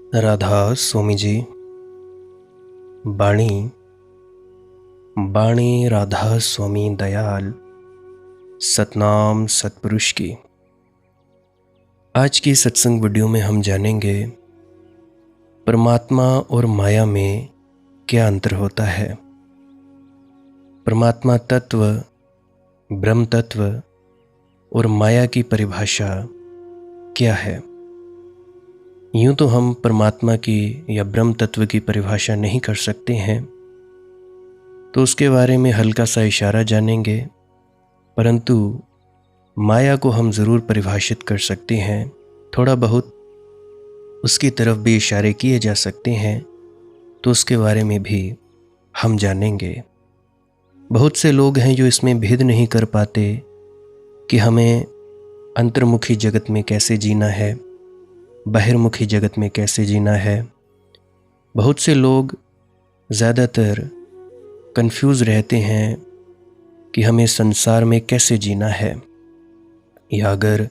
राधा स्वामी जी। बाणी बाणी राधा स्वामी दयाल सतनाम सतपुरुष की। आज की सत्संग वीडियो में हम जानेंगे परमात्मा और माया में क्या अंतर होता है। परमात्मा तत्व, ब्रह्म तत्व और माया की परिभाषा क्या है। यूं तो हम परमात्मा की या ब्रह्म तत्व की परिभाषा नहीं कर सकते हैं, तो उसके बारे में हल्का सा इशारा जानेंगे, परंतु माया को हम ज़रूर परिभाषित कर सकते हैं। थोड़ा बहुत उसकी तरफ भी इशारे किए जा सकते हैं, तो उसके बारे में भी हम जानेंगे। बहुत से लोग हैं जो इसमें भेद नहीं कर पाते कि हमें अंतर्मुखी जगत में कैसे जीना है, बहिर्मुखी जगत में कैसे जीना है। बहुत से लोग ज़्यादातर कंफ्यूज रहते हैं कि हमें संसार में कैसे जीना है, या अगर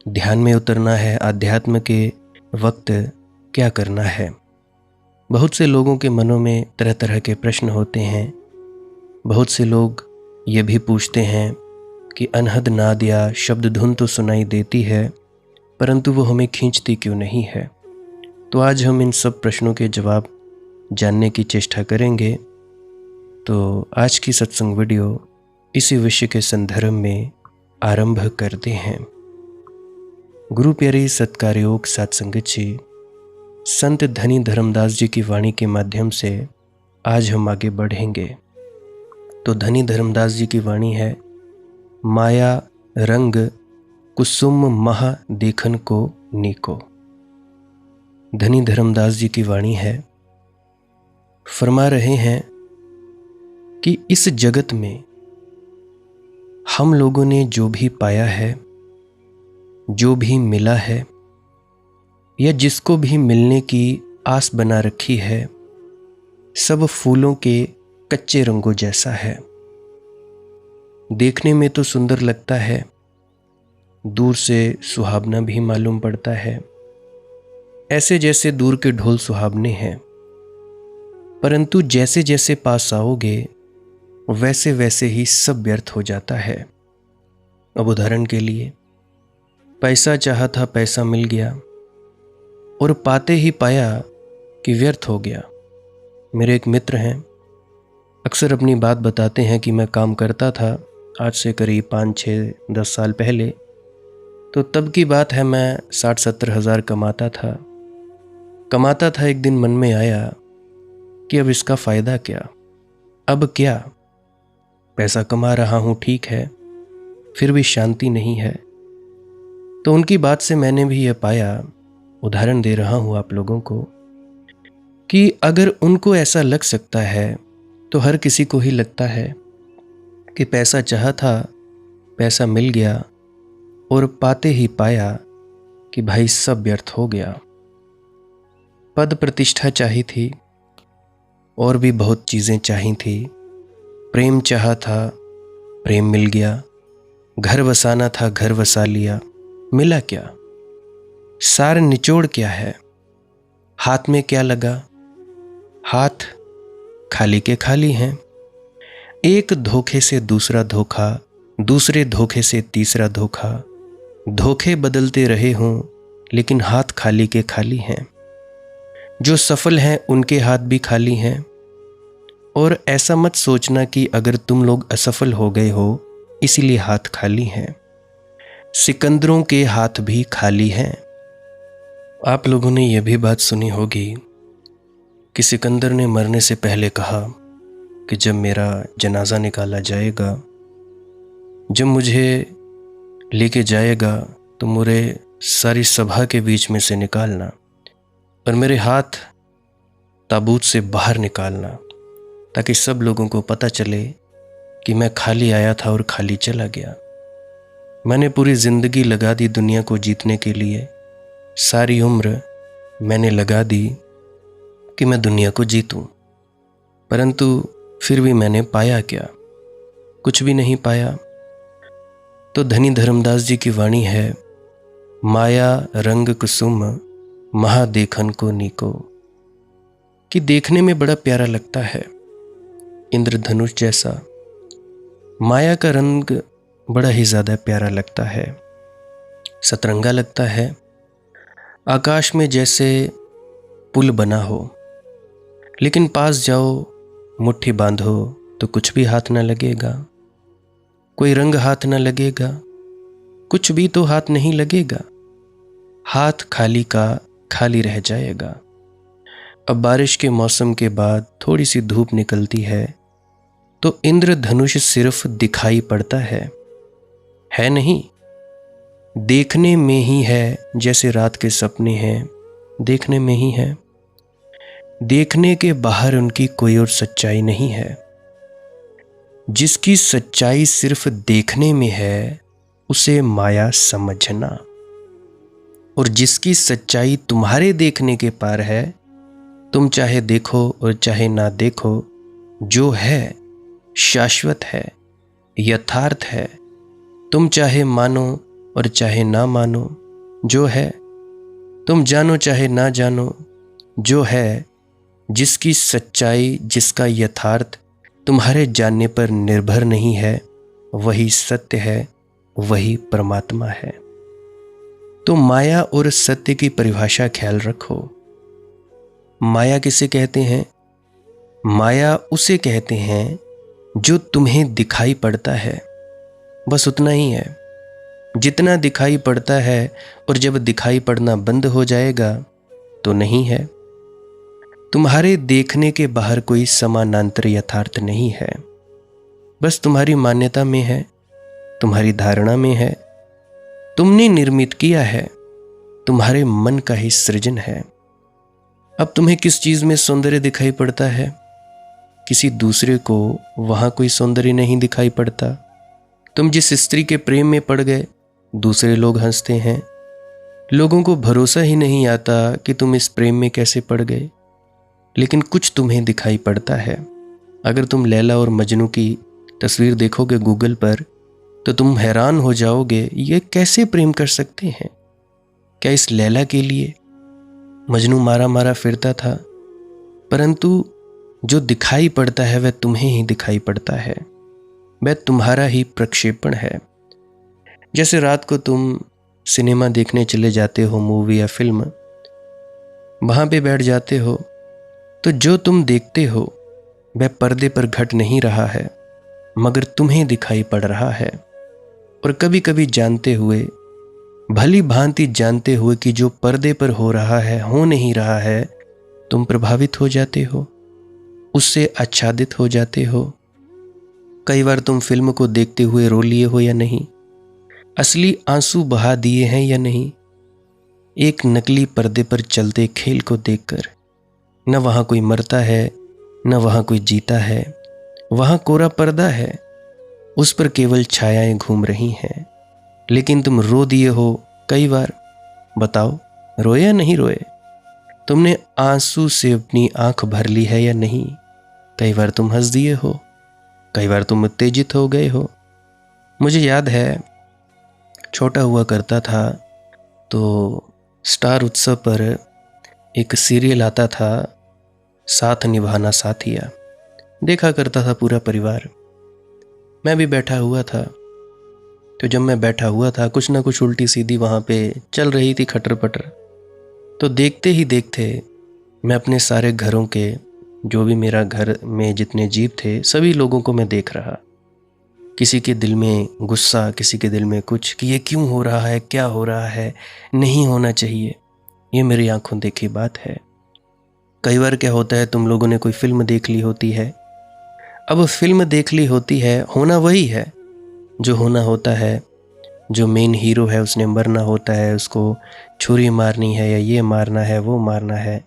ध्यान में उतरना है, आध्यात्म के वक्त क्या करना है। बहुत से लोगों के मनों में तरह तरह के प्रश्न होते हैं। बहुत से लोग ये भी पूछते हैं कि अनहद नाद या शब्द धुन तो सुनाई देती है, परंतु वो हमें खींचती क्यों नहीं है। तो आज हम इन सब प्रश्नों के जवाब जानने की चेष्टा करेंगे। तो आज की सत्संग वीडियो इसी विषय के संदर्भ में आरंभ करते हैं। गुरु प्यारे सत्कारयोग सत्संगत जी, संत धनी धर्मदास जी की वाणी के माध्यम से आज हम आगे बढ़ेंगे। तो धनी धर्मदास जी की वाणी है, माया रंग कुसुम मह देखन को नीको। धनी धर्मदास जी की वाणी है, फरमा रहे हैं कि इस जगत में हम लोगों ने जो भी पाया है, जो भी मिला है, या जिसको भी मिलने की आस बना रखी है, सब फूलों के कच्चे रंगों जैसा है। देखने में तो सुंदर लगता है, दूर से सुहावना भी मालूम पड़ता है, ऐसे जैसे दूर के ढोल सुहावने हैं, परंतु जैसे जैसे पास आओगे वैसे वैसे ही सब व्यर्थ हो जाता है। अब उदाहरण के लिए, पैसा चाहा था, पैसा मिल गया, और पाते ही पाया कि व्यर्थ हो गया। मेरे एक मित्र हैं, अक्सर अपनी बात बताते हैं कि मैं काम करता था आज से करीब 5-6-10 साल पहले। तो तब की बात है, मैं 60-70 हज़ार कमाता था। एक दिन मन में आया कि अब इसका फ़ायदा क्या, अब क्या। पैसा कमा रहा हूँ, ठीक है, फिर भी शांति नहीं है। तो उनकी बात से मैंने भी यह पाया, उदाहरण दे रहा हूँ आप लोगों को, कि अगर उनको ऐसा लग सकता है तो हर किसी को ही लगता है कि पैसा चाहा था, पैसा मिल गया, और पाते ही पाया कि भाई सब व्यर्थ हो गया। पद प्रतिष्ठा चाही थी, और भी बहुत चीज़ें चाही थी। प्रेम चाहा था, प्रेम मिल गया। घर बसाना था, घर बसा लिया, मिला क्या। सार निचोड़ क्या है, हाथ में क्या लगा, हाथ खाली के खाली हैं। एक धोखे से दूसरा धोखा, दूसरे धोखे से तीसरा धोखा, धोखे बदलते रहे हों लेकिन हाथ खाली के खाली हैं। जो सफल हैं उनके हाथ भी खाली हैं। और ऐसा मत सोचना कि अगर तुम लोग असफल हो गए हो इसीलिए हाथ खाली हैं। सिकंदरों के हाथ भी खाली हैं। आप लोगों ने यह भी बात सुनी होगी कि सिकंदर ने मरने से पहले कहा कि जब मेरा जनाजा निकाला जाएगा, जब मुझे लेके जाएगा, तो मुझे सारी सभा के बीच में से निकालना और मेरे हाथ ताबूत से बाहर निकालना, ताकि सब लोगों को पता चले कि मैं खाली आया था और खाली चला गया। मैंने पूरी ज़िंदगी लगा दी दुनिया को जीतने के लिए, सारी उम्र मैंने लगा दी कि मैं दुनिया को जीतूं, परंतु फिर भी मैंने पाया क्या, कुछ भी नहीं पाया। तो धनी धर्मदास जी की वाणी है, माया रंग कुसुम महादेखन को नीको, कि देखने में बड़ा प्यारा लगता है, इंद्रधनुष जैसा। माया का रंग बड़ा ही ज़्यादा प्यारा लगता है, सतरंगा लगता है। आकाश में जैसे पुल बना हो, लेकिन पास जाओ, मुट्ठी बांधो तो कुछ भी हाथ न लगेगा, कोई रंग हाथ न लगेगा, कुछ भी तो हाथ नहीं लगेगा, हाथ खाली का खाली रह जाएगा। अब बारिश के मौसम के बाद थोड़ी सी धूप निकलती है तो इंद्रधनुष सिर्फ दिखाई पड़ता है नहीं, देखने में ही है। जैसे रात के सपने हैं, देखने में ही है, देखने के बाहर उनकी कोई और सच्चाई नहीं है। जिसकी सच्चाई सिर्फ देखने में है उसे माया समझना, और जिसकी सच्चाई तुम्हारे देखने के पार है, तुम चाहे देखो और चाहे ना देखो, जो है शाश्वत है, यथार्थ है। तुम चाहे मानो और चाहे ना मानो, जो है। तुम जानो चाहे ना जानो, जो है। जिसकी सच्चाई, जिसका यथार्थ तुम्हारे जानने पर निर्भर नहीं है, वही सत्य है, वही परमात्मा है। तो माया और सत्य की परिभाषा ख्याल रखो। माया किसे कहते हैं? माया उसे कहते हैं जो तुम्हें दिखाई पड़ता है, बस उतना ही है, जितना दिखाई पड़ता है। और जब दिखाई पड़ना बंद हो जाएगा तो नहीं है। तुम्हारे देखने के बाहर कोई समानांतर यथार्थ नहीं है, बस तुम्हारी मान्यता में है, तुम्हारी धारणा में है, तुमने निर्मित किया है, तुम्हारे मन का ही सृजन है। अब तुम्हें किस चीज में सौंदर्य दिखाई पड़ता है? किसी दूसरे को वहां कोई सौंदर्य नहीं दिखाई पड़ता। तुम जिस स्त्री के प्रेम में पड़ गए, दूसरे लोग हंसते हैं। लोगों को भरोसा ही नहीं आता कि तुम इस प्रेम में कैसे पड़ गए, लेकिन कुछ तुम्हें दिखाई पड़ता है। अगर तुम लैला और मजनू की तस्वीर देखोगे गूगल पर, तो तुम हैरान हो जाओगे, ये कैसे प्रेम कर सकते हैं? क्या इस लैला के लिए मजनू मारा मारा फिरता था? परंतु जो दिखाई पड़ता है वह तुम्हें ही दिखाई पड़ता है, वह तुम्हारा ही प्रक्षेपण है। जैसे रात को तुम सिनेमा देखने चले जाते हो, मूवी या फिल्म, वहां पे बैठ जाते हो, तो जो तुम देखते हो वह पर्दे पर घट नहीं रहा है, मगर तुम्हें दिखाई पड़ रहा है। और कभी कभी जानते हुए, भली भांति जानते हुए कि जो पर्दे पर हो रहा है, हो नहीं रहा है, तुम प्रभावित हो जाते हो, उससे आच्छादित हो जाते हो। कई बार तुम फिल्म को देखते हुए रो लिए हो या नहीं, असली आंसू बहा दिए हैं या नहीं, एक नकली पर्दे पर चलते खेल को देखकर। न वहां कोई मरता है, न वहां कोई जीता है, वहां कोरा पर्दा है, उस पर केवल छायाएं घूम रही हैं, लेकिन तुम रो दिए हो कई बार। बताओ, रोए या नहीं रोए? तुमने आंसू से अपनी आंख भर ली है या नहीं? कई बार तुम हंस दिए हो, कई बार तुम उत्तेजित हो गए हो। मुझे याद है, छोटा हुआ करता था तो स्टार उत्सव पर एक सीरियल आता था, साथ निभाना साथिया, देखा करता था पूरा परिवार। मैं भी बैठा हुआ था, तो जब मैं बैठा हुआ था, कुछ ना कुछ उल्टी सीधी वहाँ पे चल रही थी, खटर पटर। तो देखते ही देखते मैं अपने सारे घरों के, जो भी मेरा घर में जितने जीव थे, सभी लोगों को मैं देख रहा। किसी के दिल में गुस्सा, किसी के दिल में कुछ, कि ये क्यों हो रहा है, क्या हो रहा है, नहीं होना चाहिए। ये मेरी आंखों देखी बात है। कई बार क्या होता है, तुम लोगों ने कोई फिल्म देख ली होती है। अब फिल्म देख ली होती है, होना वही है जो होना होता है। जो मेन हीरो है उसने मरना होता है, उसको छुरी मारनी है या ये मारना है, वो मारना है,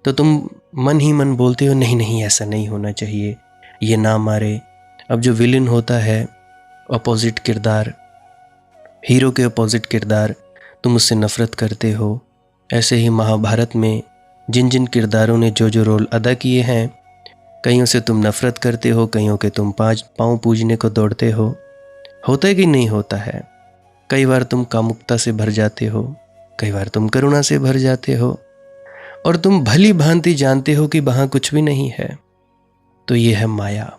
तो तुम मन ही मन बोलते हो, नहीं नहीं ऐसा नहीं होना चाहिए, ये ना मारे। अब जो विलेन होता है, अपोजिट किरदार, हीरो के अपोजिट किरदार, तुम उससे नफरत करते हो। ऐसे ही महाभारत में जिन जिन किरदारों ने जो जो रोल अदा किए हैं, कईयों से तुम नफरत करते हो, कईयों के तुम पाँव पूजने को दौड़ते हो। होता है कि नहीं होता है? कई बार तुम कामुकता से भर जाते हो, कई बार तुम करुणा से भर जाते हो और तुम भली भांति जानते हो कि वहां कुछ भी नहीं है। तो ये है माया।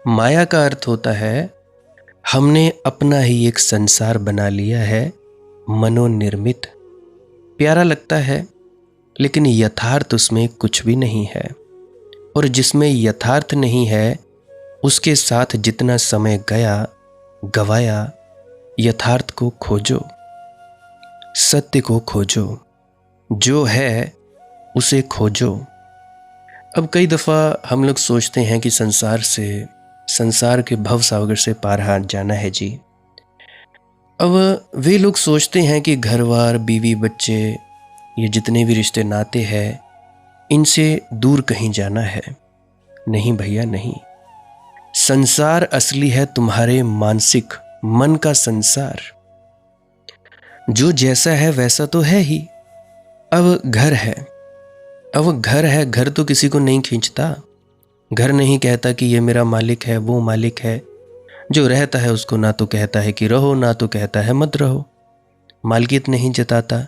माया का अर्थ होता है हमने अपना ही एक संसार बना लिया है, मनोनिर्मित। प्यारा लगता है लेकिन यथार्थ उसमें कुछ भी नहीं है। और जिसमें यथार्थ नहीं है उसके साथ जितना समय गया गवाया, यथार्थ को खोजो, सत्य को खोजो, जो है उसे खोजो। अब कई दफ़ा हम लोग सोचते हैं कि संसार के भव सागर से पार हाथ जाना है जी। अब वे लोग सोचते हैं कि घरवार, बीवी, बच्चे, ये जितने भी रिश्ते नाते हैं, इनसे दूर कहीं जाना है। नहीं भैया नहीं। संसार असली है तुम्हारे मानसिक मन का संसार। जो जैसा है वैसा तो है ही। अब घर है, घर तो किसी को नहीं खींचता। घर नहीं कहता कि ये मेरा मालिक है, वो मालिक है। जो रहता है उसको ना तो कहता है कि रहो, ना तो कहता है मत रहो। मालिकियत नहीं जताता।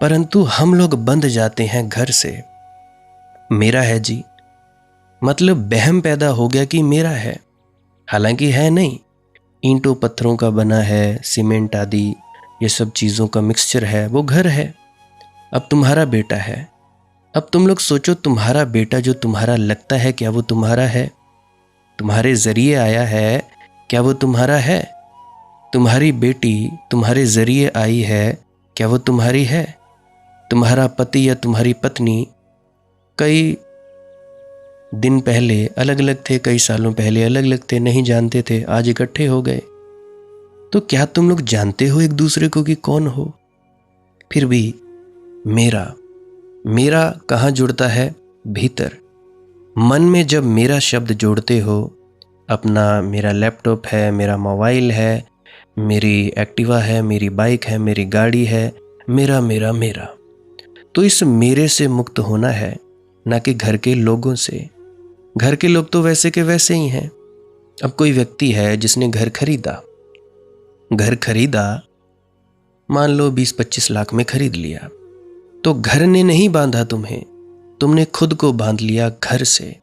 परंतु हम लोग बंध जाते हैं घर से। मेरा है जी, मतलब वहम पैदा हो गया कि मेरा है, हालांकि है नहीं। ईंटों पत्थरों का बना है, सीमेंट आदि ये सब चीज़ों का मिक्सचर है, वो घर है। अब तुम्हारा बेटा है। अब तुम लोग सोचो, तुम्हारा बेटा जो तुम्हारा लगता है, क्या वो तुम्हारा है? तुम्हारे जरिए आया है, क्या वो तुम्हारा है? तुम्हारी बेटी तुम्हारे जरिए आई है, क्या वो तुम्हारी है? तुम्हारा पति या तुम्हारी पत्नी कई दिन पहले अलग अलग थे, कई सालों पहले अलग अलग थे, नहीं जानते थे, आज इकट्ठे हो गए। तो क्या तुम लोग जानते हो एक दूसरे को कि कौन हो? फिर भी मेरा कहाँ जुड़ता है? भीतर मन में। जब मेरा शब्द जोड़ते हो, अपना, मेरा लैपटॉप है, मेरा मोबाइल है, मेरी एक्टिवा है, मेरी बाइक है, मेरी गाड़ी है, मेरा मेरा मेरा, तो इस मेरे से मुक्त होना है, ना कि घर के लोगों से। घर के लोग तो वैसे के वैसे ही हैं। अब कोई व्यक्ति है जिसने घर खरीदा, मान लो 20-25 लाख में खरीद लिया, तो घर ने नहीं बांधा तुम्हें, तुमने खुद को बांध लिया घर से।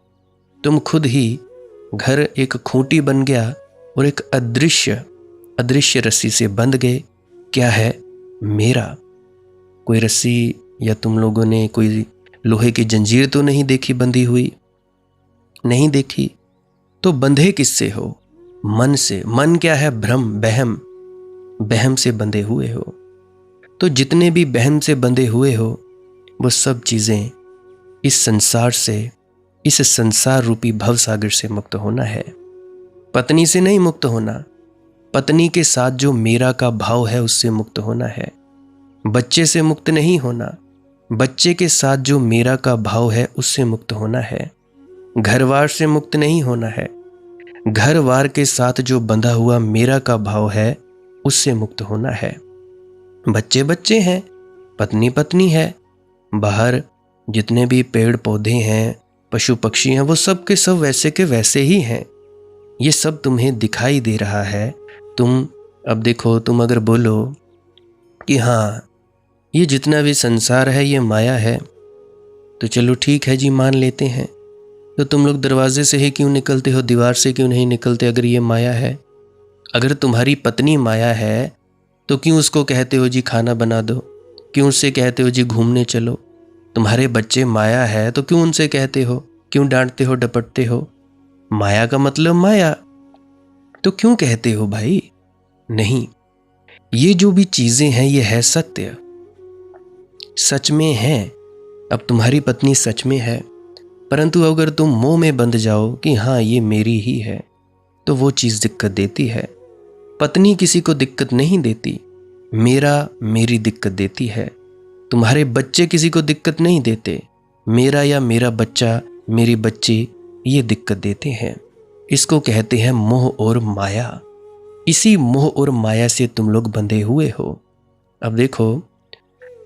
तुम खुद ही घर एक खूंटी बन गया और एक अदृश्य रस्सी से बंध गए। क्या है? मेरा। कोई रस्सी या तुम लोगों ने कोई लोहे की जंजीर तो नहीं देखी बंधी हुई? नहीं देखी। तो बंधे किससे हो? मन से। मन क्या है? भ्रम, बहम से बंधे हुए हो। तो जितने भी बहम से बंधे हुए हो, वो सब चीजें इस संसार से, इस संसार रूपी भव सागर से मुक्त होना है। पत्नी से नहीं मुक्त होना, पत्नी के साथ जो मेरा का भाव है उससे मुक्त होना है। बच्चे से मुक्त नहीं होना, बच्चे के साथ जो मेरा का भाव है उससे मुक्त होना है। घरवार से मुक्त नहीं होना है, घरवार के साथ जो बंधा हुआ मेरा का भाव है उससे मुक्त होना है। बच्चे बच्चे हैं, पत्नी पत्नी है, बाहर जितने भी पेड़ पौधे हैं, पशु पक्षी हैं, वो सब के सब वैसे के वैसे ही हैं। ये सब तुम्हें दिखाई दे रहा है। अब देखो, तुम अगर बोलो कि हाँ ये जितना भी संसार है ये माया है, तो चलो ठीक है जी, मान लेते हैं। तो तुम लोग दरवाजे से ही क्यों निकलते हो, दीवार से क्यों नहीं निकलते अगर ये माया है? अगर तुम्हारी पत्नी माया है तो क्यों उसको कहते हो जी खाना बना दो? क्यों उससे कहते हो जी घूमने चलो? तुम्हारे बच्चे माया है तो क्यों उनसे कहते हो, क्यों डांटते हो, डपटते हो? माया का मतलब माया, तो क्यों कहते हो भाई? नहीं, ये जो भी चीजें हैं ये है सत्य, सच में है। अब तुम्हारी पत्नी सच में है, परंतु अगर तुम मोह में बंध जाओ कि हाँ ये मेरी ही है, तो वो चीज दिक्कत देती है। पत्नी किसी को दिक्कत नहीं देती, मेरी दिक्कत देती है। तुम्हारे बच्चे किसी को दिक्कत नहीं देते, मेरा या मेरा बच्चा, मेरी बच्ची ये दिक्कत देते हैं। इसको कहते हैं मोह और माया। इसी मोह और माया से तुम लोग बंधे हुए हो। अब देखो,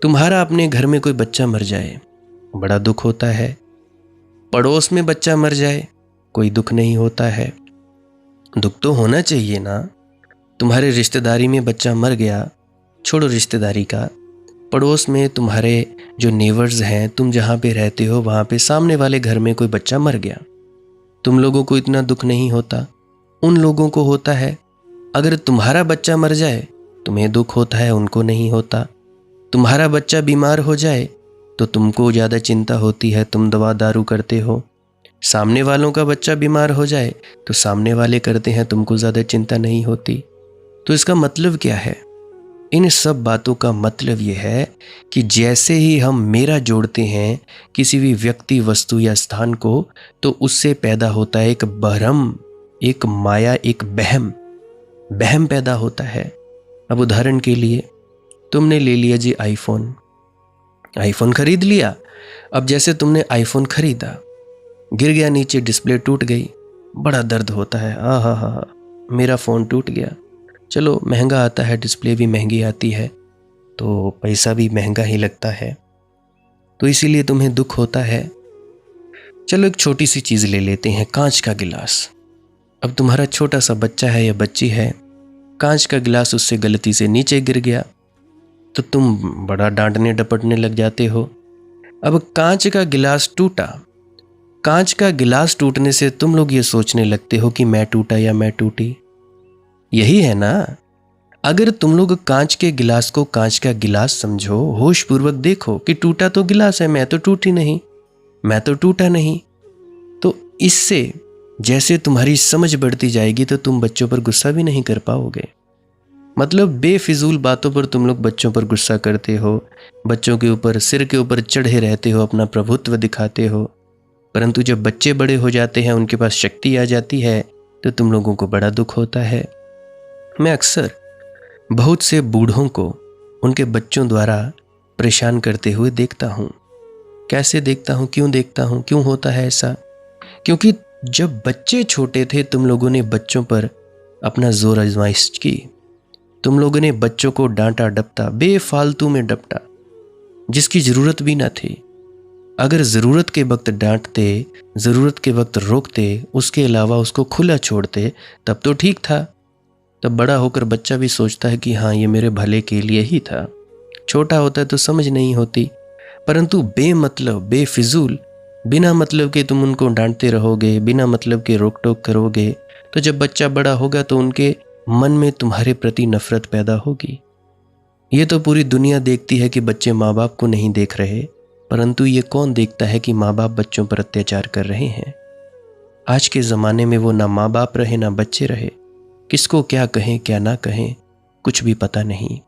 तुम्हारा अपने घर में कोई बच्चा मर जाए, बड़ा दुख होता है। पड़ोस में बच्चा मर जाए, कोई दुख नहीं होता है। दुख तो होना चाहिए ना। तुम्हारे रिश्तेदारी में बच्चा मर गया, छोड़ो रिश्तेदारी का, पड़ोस में तुम्हारे जो नेबर्स हैं, तुम जहाँ पे रहते हो वहाँ पे सामने वाले घर में कोई बच्चा मर गया, तुम लोगों को इतना दुख नहीं होता, उन लोगों को होता है। अगर तुम्हारा बच्चा मर जाए तुम्हें दुख होता है, उनको नहीं होता। तुम्हारा बच्चा बीमार हो जाए तो तुमको ज़्यादा चिंता होती है, तुम दवा दारू करते हो। सामने वालों का बच्चा बीमार हो जाए तो सामने वाले करते हैं, तुमको ज़्यादा चिंता नहीं होती। तो इसका मतलब क्या है? इन सब बातों का मतलब ये है कि जैसे ही हम मेरा जोड़ते हैं किसी भी व्यक्ति, वस्तु या स्थान को, तो उससे पैदा होता है एक भ्रम, एक माया, एक बहम पैदा होता है। अब उदाहरण के लिए तुमने ले लिया जी आईफोन खरीद लिया। अब जैसे तुमने आईफोन खरीदा, गिर गया नीचे, डिस्प्ले टूट गई, बड़ा दर्द होता है, हा मेरा फ़ोन टूट गया। चलो महंगा आता है, डिस्प्ले भी महंगी आती है, तो पैसा भी महंगा ही लगता है, तो इसीलिए तुम्हें दुख होता है। चलो एक छोटी सी चीज़ ले लेते हैं, कांच का गिलास। अब तुम्हारा छोटा सा बच्चा है या बच्ची है, कांच का गिलास उससे गलती से नीचे गिर गया तो तुम बड़ा डांटने डपटने लग जाते हो। अब कांच का गिलास टूटा, कांच का गिलास टूटने से तुम लोग ये सोचने लगते हो कि मैं टूटा या मैं टूटी। यही है ना? अगर तुम लोग कांच के गिलास को कांच का गिलास समझो, होश पूर्वक देखो कि टूटा तो गिलास है, मैं तो टूटी नहीं, मैं तो टूटा नहीं, तो इससे जैसे तुम्हारी समझ बढ़ती जाएगी तो तुम बच्चों पर गुस्सा भी नहीं कर पाओगे। मतलब बेफिजूल बातों पर तुम लोग बच्चों पर गुस्सा करते हो, बच्चों के ऊपर, सिर के ऊपर चढ़े रहते हो, अपना प्रभुत्व दिखाते हो, परंतु जब बच्चे बड़े हो जाते हैं, उनके पास शक्ति आ जाती है, तो तुम लोगों को बड़ा दुख होता है। मैं अक्सर बहुत से बूढ़ों को उनके बच्चों द्वारा परेशान करते हुए देखता हूँ। कैसे देखता हूँ, क्यों देखता हूँ, क्यों होता है ऐसा? क्योंकि जब बच्चे छोटे थे तुम लोगों ने बच्चों पर अपना जोर आजमाइश की, तुम लोगों ने बच्चों को डांटा डपटा, बेफालतू में डपटा, जिसकी ज़रूरत भी ना थी। अगर ज़रूरत के वक्त डांटते, ज़रूरत के वक्त रोकते, उसके अलावा उसको खुला छोड़ते, तब तो ठीक था। तब बड़ा होकर बच्चा भी सोचता है कि हाँ, ये मेरे भले के लिए ही था। छोटा होता है तो समझ नहीं होती, परंतु बेमतलब, बेफिजूल, बिना मतलब के तुम उनको डांटते रहोगे, बिना मतलब के रोक टोक करोगे, तो जब बच्चा बड़ा होगा तो उनके मन में तुम्हारे प्रति नफरत पैदा होगी। ये तो पूरी दुनिया देखती है कि बच्चे माँ बाप को नहीं देख रहे, परंतु ये कौन देखता है कि माँ बाप बच्चों पर अत्याचार कर रहे हैं। आज के ज़माने में वो ना माँ बाप रहे ना बच्चे रहे, किसको क्या कहें क्या ना कहें कुछ भी पता नहीं।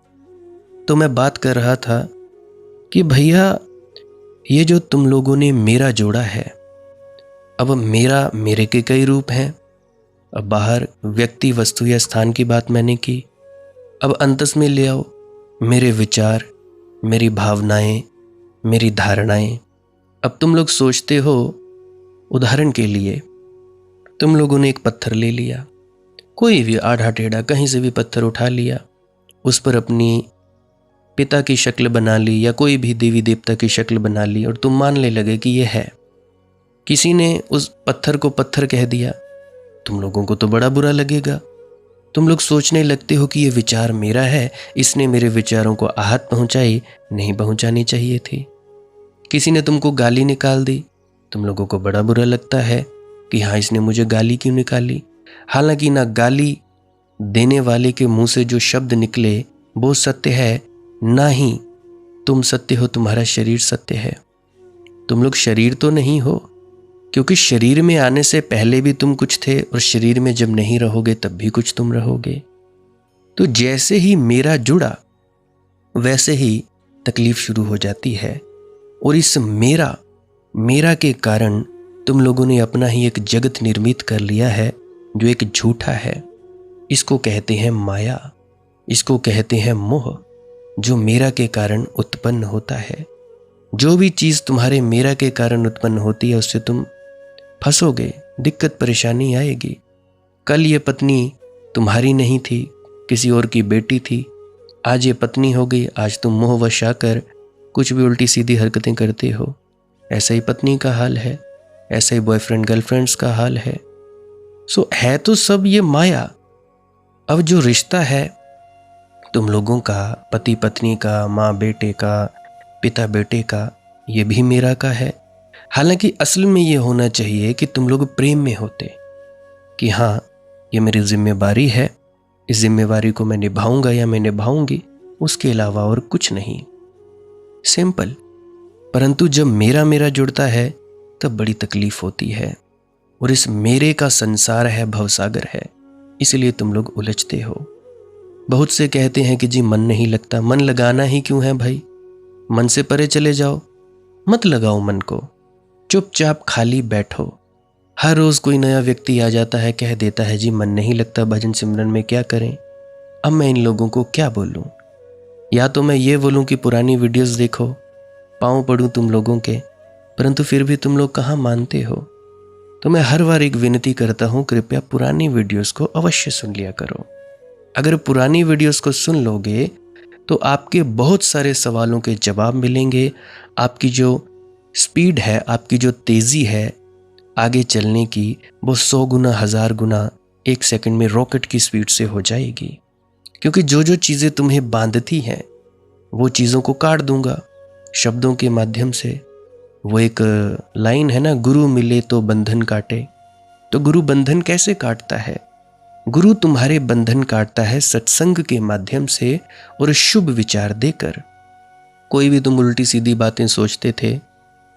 तो मैं बात कर रहा था कि भैया, ये जो तुम लोगों ने मेरा जोड़ा है, अब मेरे के कई रूप हैं। अब बाहर व्यक्ति, वस्तु या स्थान की बात मैंने की, अब अंतस में ले आओ मेरे विचार, मेरी भावनाएं, मेरी धारणाएं। अब तुम लोग सोचते हो, उदाहरण के लिए तुम लोगों ने एक पत्थर ले लिया, कोई भी आधा टेढ़ा कहीं से भी पत्थर उठा लिया, उस पर अपनी पिता की शक्ल बना ली या कोई भी देवी देवता की शक्ल बना ली और तुम मानने लगे कि ये है। किसी ने उस पत्थर को पत्थर कह दिया, तुम लोगों को तो बड़ा बुरा लगेगा। तुम लोग सोचने लगते हो कि ये विचार मेरा है, इसने मेरे विचारों को आहत पहुंचाई, नहीं पहुंचानी चाहिए थी। किसी ने तुमको गाली निकाल दी, तुम लोगों को बड़ा बुरा लगता है कि हाँ, इसने मुझे गाली क्यों निकाली। हालांकि ना गाली देने वाले के मुंह से जो शब्द निकले वो सत्य है, ना ही तुम सत्य हो, तुम्हारा शरीर सत्य है। तुम लोग शरीर तो नहीं हो, क्योंकि शरीर में आने से पहले भी तुम कुछ थे और शरीर में जब नहीं रहोगे तब भी कुछ तुम रहोगे। तो जैसे ही मेरा जुड़ा वैसे ही तकलीफ शुरू हो जाती है, और इस मेरा के कारण तुम लोगों ने अपना ही एक जगत निर्मित कर लिया है जो एक झूठा है। इसको कहते हैं माया, इसको कहते हैं मोह, जो मेरा के कारण उत्पन्न होता है। जो भी चीज़ तुम्हारे मेरा के कारण उत्पन्न होती है उससे तुम फंसोगे, दिक्कत परेशानी आएगी। कल ये पत्नी तुम्हारी नहीं थी, किसी और की बेटी थी, आज ये पत्नी हो गई, आज तुम मोहवश आकर कुछ भी उल्टी सीधी हरकतें करते हो। ऐसा ही पत्नी का हाल है, ऐसा ही बॉयफ्रेंड गर्लफ्रेंड्स का हाल है। सो है तो सब ये माया। अब जो रिश्ता है तुम लोगों का, पति पत्नी का, माँ बेटे का, पिता बेटे का, ये भी मेरा का है। हालांकि असल में ये होना चाहिए कि तुम लोग प्रेम में होते कि हाँ, ये मेरी जिम्मेवारी है, इस जिम्मेवारी को मैं निभाऊंगा या मैं निभाऊंगी, उसके अलावा और कुछ नहीं, सिंपल। परंतु जब मेरा मेरा जुड़ता है तब बड़ी तकलीफ होती है, और इस मेरे का संसार है, भवसागर है, इसलिए तुम लोग उलझते हो। बहुत से कहते हैं कि जी मन नहीं लगता। मन लगाना ही क्यों है भाई? मन से परे चले जाओ, मत लगाओ मन को, चुपचाप खाली बैठो। हर रोज कोई नया व्यक्ति आ जाता है, कह देता है जी मन नहीं लगता भजन सिमरन में, क्या करें। अब मैं इन लोगों को क्या बोलूं? या तो मैं ये बोलूं कि पुरानी वीडियोस देखो, पाँव पड़ूं तुम लोगों के, परंतु फिर भी तुम लोग कहाँ मानते हो। तो मैं हर बार एक विनती करता हूं, कृपया पुरानी वीडियोस को अवश्य सुन लिया करो। अगर पुरानी वीडियोस को सुन लोगे तो आपके बहुत सारे सवालों के जवाब मिलेंगे। आपकी जो स्पीड है, आपकी जो तेज़ी है आगे चलने की, वो 100 गुना, 1000 गुना 1 सेकंड में रॉकेट की स्पीड से हो जाएगी। क्योंकि जो जो चीज़ें तुम्हें बांधती हैं वो चीज़ों को काट दूंगा शब्दों के माध्यम से। वो एक लाइन है ना, गुरु मिले तो बंधन काटे। तो गुरु बंधन कैसे काटता है? गुरु तुम्हारे बंधन काटता है सत्संग के माध्यम से और शुभ विचार देकर। कोई भी तुम उल्टी सीधी बातें सोचते थे,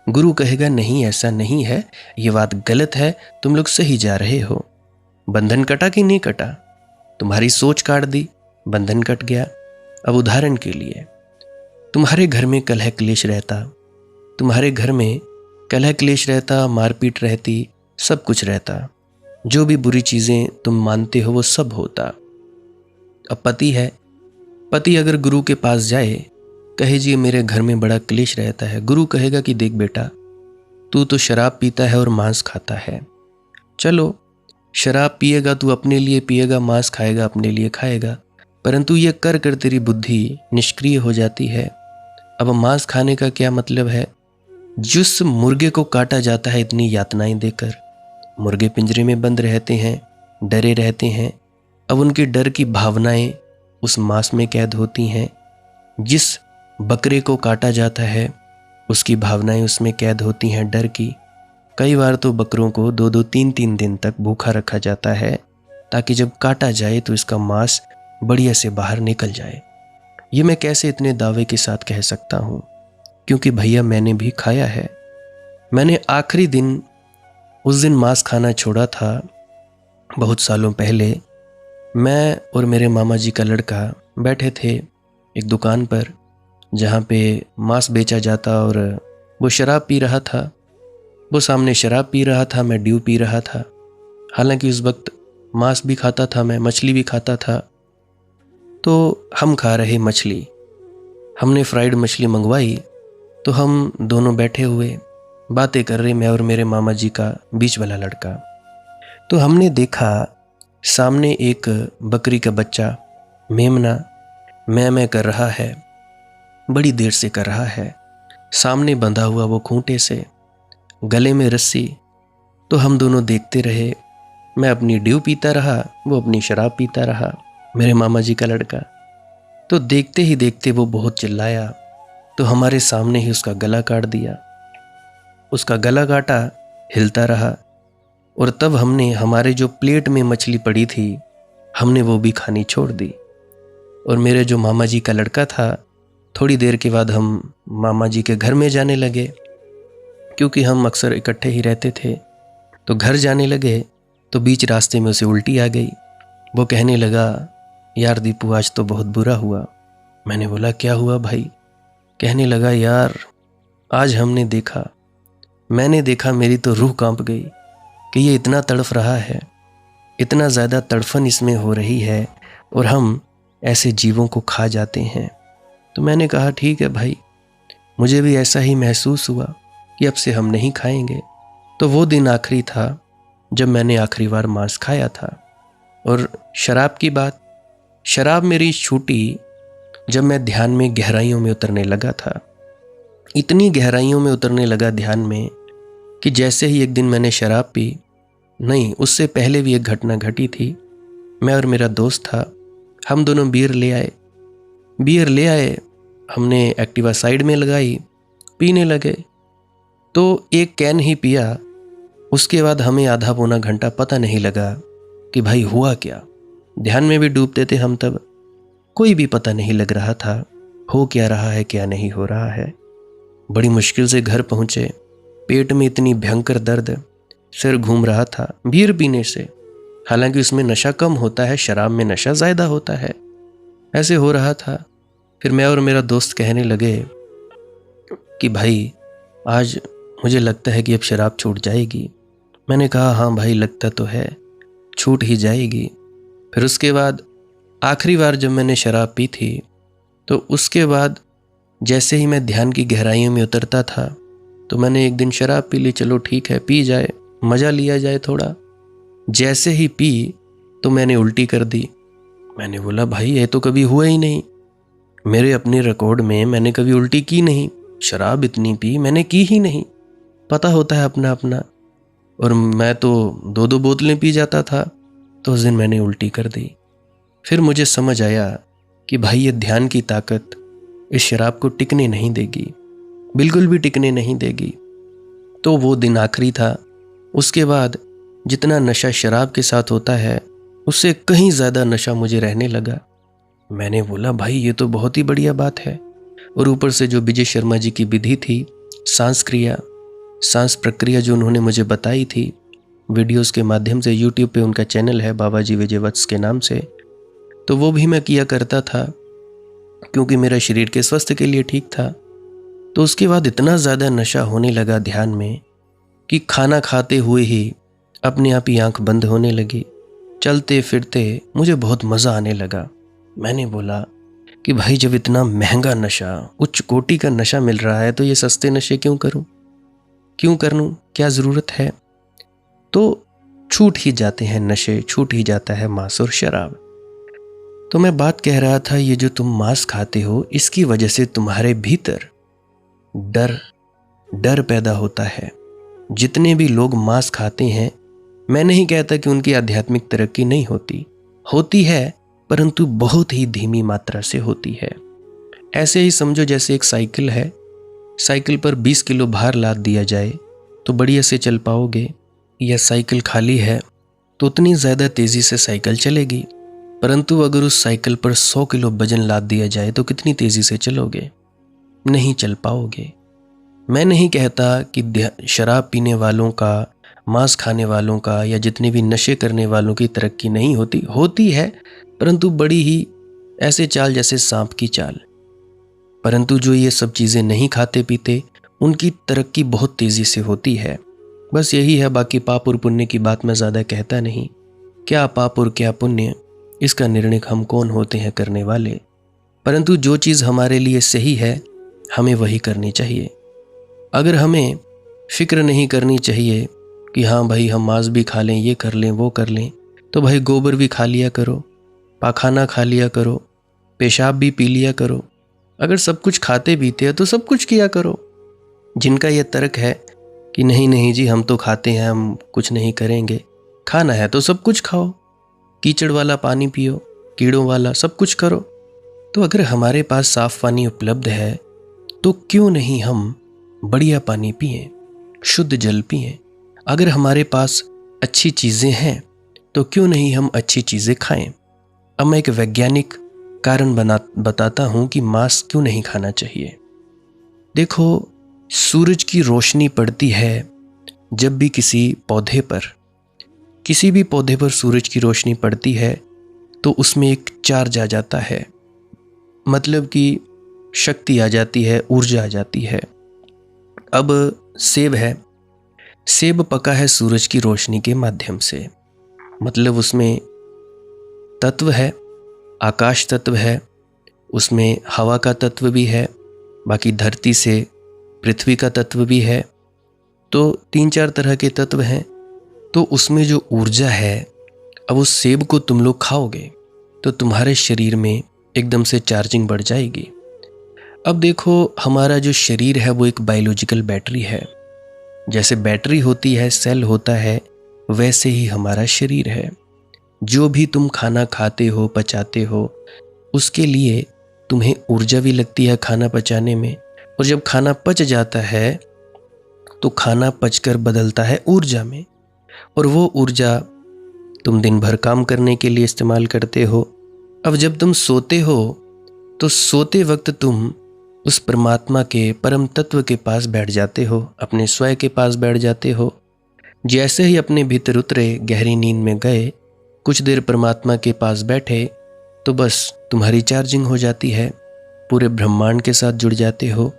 गुरु कहेगा नहीं, ऐसा नहीं है, ये बात गलत है, तुम लोग सही जा रहे हो। बंधन कटा कि नहीं कटा? तुम्हारी सोच काट दी, बंधन कट गया। अब उदाहरण के लिए, तुम्हारे घर में कलह क्लेश रहता, तुम्हारे घर में कलह क्लेश रहता, मारपीट रहती, सब कुछ रहता, जो भी बुरी चीजें तुम मानते हो वो सब होता। अब पति है, पति अगर गुरु के पास जाए, कहे जी मेरे घर में बड़ा क्लेश रहता है, गुरु कहेगा कि देख बेटा, तू तो शराब पीता है और मांस खाता है। चलो, शराब पिएगा तू अपने लिए पिएगा, मांस खाएगा अपने लिए खाएगा, परंतु ये कर कर तेरी बुद्धि निष्क्रिय हो जाती है। अब मांस खाने का क्या मतलब है? जिस मुर्गे को काटा जाता है इतनी यातनाएं देकर, मुर्गे पिंजरे में बंद रहते हैं, डरे रहते हैं। अब उनके डर की भावनाएं उस मांस में कैद होती हैं। जिस बकरे को काटा जाता है उसकी भावनाएं उसमें कैद होती हैं, डर की। कई बार तो बकरों को 2-2, 3-3 दिन तक भूखा रखा जाता है ताकि जब काटा जाए तो इसका मांस बढ़िया से बाहर निकल जाए। ये मैं कैसे इतने दावे के साथ कह सकता हूँ? क्योंकि भैया मैंने भी खाया है। मैंने आखिरी दिन उस दिन मांस खाना छोड़ा था बहुत सालों पहले। मैं और मेरे मामा जी का लड़का बैठे थे एक दुकान पर जहाँ पे मांस बेचा जाता, और वो शराब पी रहा था। वो सामने शराब पी रहा था, मैं ड्यू पी रहा था। हालांकि उस वक्त मांस भी खाता था मैं, मछली भी खाता था। तो हम खा रहे मछली, हमने फ्राइड मछली मंगवाई, तो हम दोनों बैठे हुए बातें कर रहे, मैं और मेरे मामा जी का बीच वाला लड़का। तो हमने देखा सामने एक बकरी का बच्चा मेमना मैं कर रहा है, बड़ी देर से कर रहा है, सामने बंधा हुआ वो खूंटे से, गले में रस्सी। तो हम दोनों देखते रहे, मैं अपनी ड्यू पीता रहा, वो अपनी शराब पीता रहा, मेरे मामा जी का लड़का। तो देखते ही देखते वो बहुत चिल्लाया, तो हमारे सामने ही उसका गला काट दिया। उसका गला काटा, हिलता रहा, और तब हमने हमारे जो प्लेट में मछली पड़ी थी हमने वो भी खानी छोड़ दी। और मेरे जो मामा जी का लड़का था, थोड़ी देर के बाद हम मामा जी के घर में जाने लगे, क्योंकि हम अक्सर इकट्ठे ही रहते थे। तो घर जाने लगे तो बीच रास्ते में उसे उल्टी आ गई। वो कहने लगा, यार दीपू आज तो बहुत बुरा हुआ। मैंने बोला क्या हुआ भाई? कहने लगा, यार आज मैंने देखा, मेरी तो रूह कांप गई कि ये इतना तड़फ रहा है, इतना ज़्यादा तड़फन इसमें हो रही है, और हम ऐसे जीवों को खा जाते हैं। तो मैंने कहा ठीक है भाई, मुझे भी ऐसा ही महसूस हुआ कि अब से हम नहीं खाएंगे। तो वो दिन आखिरी था जब मैंने आखिरी बार मांस खाया था। और शराब की बात, शराब मेरी छूटी जब मैं ध्यान में गहराइयों में उतरने लगा था। इतनी गहराइयों में उतरने लगा ध्यान में कि जैसे ही एक दिन मैंने शराब पी, नहीं उससे पहले भी एक घटना घटी थी। मैं और मेरा दोस्त था, हम दोनों बीयर ले आए, बियर ले आए, हमने एक्टिवा साइड में लगाई, पीने लगे। तो एक कैन ही पिया, उसके बाद हमें आधा पौना घंटा पता नहीं लगा कि भाई हुआ क्या। ध्यान में भी डूबते थे हम तब, कोई भी पता नहीं लग रहा था हो क्या रहा है क्या नहीं हो रहा है। बड़ी मुश्किल से घर पहुंचे, पेट में इतनी भयंकर दर्द, सिर घूम रहा था बियर पीने से। हालांकि उसमें नशा कम होता है, शराब में नशा ज़्यादा होता है। ऐसे हो रहा था। फिर मैं और मेरा दोस्त कहने लगे कि भाई आज मुझे लगता है कि अब शराब छूट जाएगी। मैंने कहा हाँ भाई लगता तो है, छूट ही जाएगी। फिर उसके बाद आखिरी बार जब मैंने शराब पी थी, तो उसके बाद जैसे ही मैं ध्यान की गहराइयों में उतरता था, तो मैंने एक दिन शराब पी ली। चलो ठीक है, पी जाए, मज़ा लिया जाए थोड़ा। जैसे ही पी तो मैंने उल्टी कर दी। मैंने बोला भाई ये तो कभी हुआ ही नहीं, मेरे अपने रिकॉर्ड में मैंने कभी उल्टी की नहीं, शराब इतनी पी मैंने की ही नहीं। पता होता है अपना अपना, और मैं तो 2-2 बोतलें पी जाता था। तो उस दिन मैंने उल्टी कर दी। फिर मुझे समझ आया कि भाई ये ध्यान की ताकत इस शराब को टिकने नहीं देगी, बिल्कुल भी टिकने नहीं देगी। तो वो दिन आखिरी था। उसके बाद जितना नशा शराब के साथ होता है, उससे कहीं ज़्यादा नशा मुझे रहने लगा। मैंने बोला भाई ये तो बहुत ही बढ़िया बात है। और ऊपर से जो विजय शर्मा जी की विधि थी, सांस प्रक्रिया जो उन्होंने मुझे बताई थी वीडियोस के माध्यम से, यूट्यूब पे उनका चैनल है बाबा जी विजय वत्स के नाम से, तो वो भी मैं किया करता था क्योंकि मेरा शरीर के स्वास्थ्य के लिए ठीक था। तो उसके बाद इतना ज़्यादा नशा होने लगा ध्यान में कि खाना खाते हुए ही अपने आप ही आंख बंद होने लगी। चलते फिरते मुझे बहुत मज़ा आने लगा। मैंने बोला कि भाई जब इतना महंगा नशा, उच्च कोटि का नशा मिल रहा है, तो ये सस्ते नशे क्यों करूं, क्या ज़रूरत है। तो छूट ही जाते हैं नशे, छूट ही जाता है मांस और शराब। तो मैं बात कह रहा था, ये जो तुम मांस खाते हो, इसकी वजह से तुम्हारे भीतर डर पैदा होता है। जितने भी लोग मांस खाते हैं, मैं नहीं कहता कि उनकी आध्यात्मिक तरक्की नहीं होती है, परंतु बहुत ही धीमी मात्रा से होती है। ऐसे ही समझो जैसे एक साइकिल है, साइकिल पर 20 किलो भार लाद दिया जाए तो बढ़िया से चल पाओगे, या साइकिल खाली है तो उतनी ज़्यादा तेज़ी से साइकिल चलेगी। परंतु अगर उस साइकिल पर 100 किलो वजन लाद दिया जाए तो कितनी तेज़ी से चलोगे, नहीं चल पाओगे। मैं नहीं कहता कि शराब पीने वालों का, मांस खाने वालों का, या जितने भी नशे करने वालों की तरक्की नहीं होती है, परंतु बड़ी ही ऐसे चाल जैसे सांप की चाल। परंतु जो ये सब चीज़ें नहीं खाते पीते, उनकी तरक्की बहुत तेज़ी से होती है। बस यही है, बाकी पाप और पुण्य की बात मैं ज़्यादा कहता नहीं। क्या पाप और क्या पुण्य, इसका निर्णय हम कौन होते हैं करने वाले। परंतु जो चीज़ हमारे लिए सही है, हमें वही करनी चाहिए। अगर हमें फिक्र नहीं करनी चाहिए कि हाँ भाई हम मांस भी खा लें, ये कर लें, वो कर लें, तो भाई गोबर भी खा लिया करो, पाखाना खा लिया करो, पेशाब भी पी लिया करो। अगर सब कुछ खाते पीते हैं तो सब कुछ किया करो। जिनका यह तर्क है कि नहीं नहीं जी हम तो खाते हैं, हम कुछ नहीं करेंगे, खाना है तो सब कुछ खाओ, कीचड़ वाला पानी पियो, कीड़ों वाला, सब कुछ करो। तो अगर हमारे पास साफ पानी उपलब्ध है तो क्यों नहीं हम बढ़िया पानी पिएं, शुद्ध जल पिएं। अगर हमारे पास अच्छी चीज़ें हैं तो क्यों नहीं हम अच्छी चीज़ें खाएं। अब मैं एक वैज्ञानिक कारण बताता हूं कि मांस क्यों नहीं खाना चाहिए। देखो, सूरज की रोशनी पड़ती है जब भी किसी भी पौधे पर सूरज की रोशनी पड़ती है तो उसमें एक चार्ज आ जाता है, मतलब कि शक्ति आ जाती है, ऊर्जा आ जाती है। अब सेब है, सेब पका है सूरज की रोशनी के माध्यम से, मतलब उसमें तत्व है, आकाश तत्व है, उसमें हवा का तत्व भी है, बाकी धरती से पृथ्वी का तत्व भी है। तो 3-4 तरह के तत्व हैं। तो उसमें जो ऊर्जा है, अब उस सेब को तुम लोग खाओगे तो तुम्हारे शरीर में एकदम से चार्जिंग बढ़ जाएगी। अब देखो, हमारा जो शरीर है वो एक बायोलॉजिकल बैटरी है। जैसे बैटरी होती है, सेल होता है, वैसे ही हमारा शरीर है। जो भी तुम खाना खाते हो, पचाते हो, उसके लिए तुम्हें ऊर्जा भी लगती है खाना पचाने में, और जब खाना पच जाता है तो खाना पचकर बदलता है ऊर्जा में, और वो ऊर्जा तुम दिन भर काम करने के लिए इस्तेमाल करते हो। अब जब तुम सोते हो तो सोते वक्त तुम उस परमात्मा के परम तत्व के पास बैठ जाते हो, अपने स्वयं के पास बैठ जाते हो। जैसे ही अपने भीतर उतरे, गहरी नींद में गए, कुछ देर परमात्मा के पास बैठे, तो बस तुम्हारी चार्जिंग हो जाती है, पूरे ब्रह्मांड के साथ जुड़ जाते हो।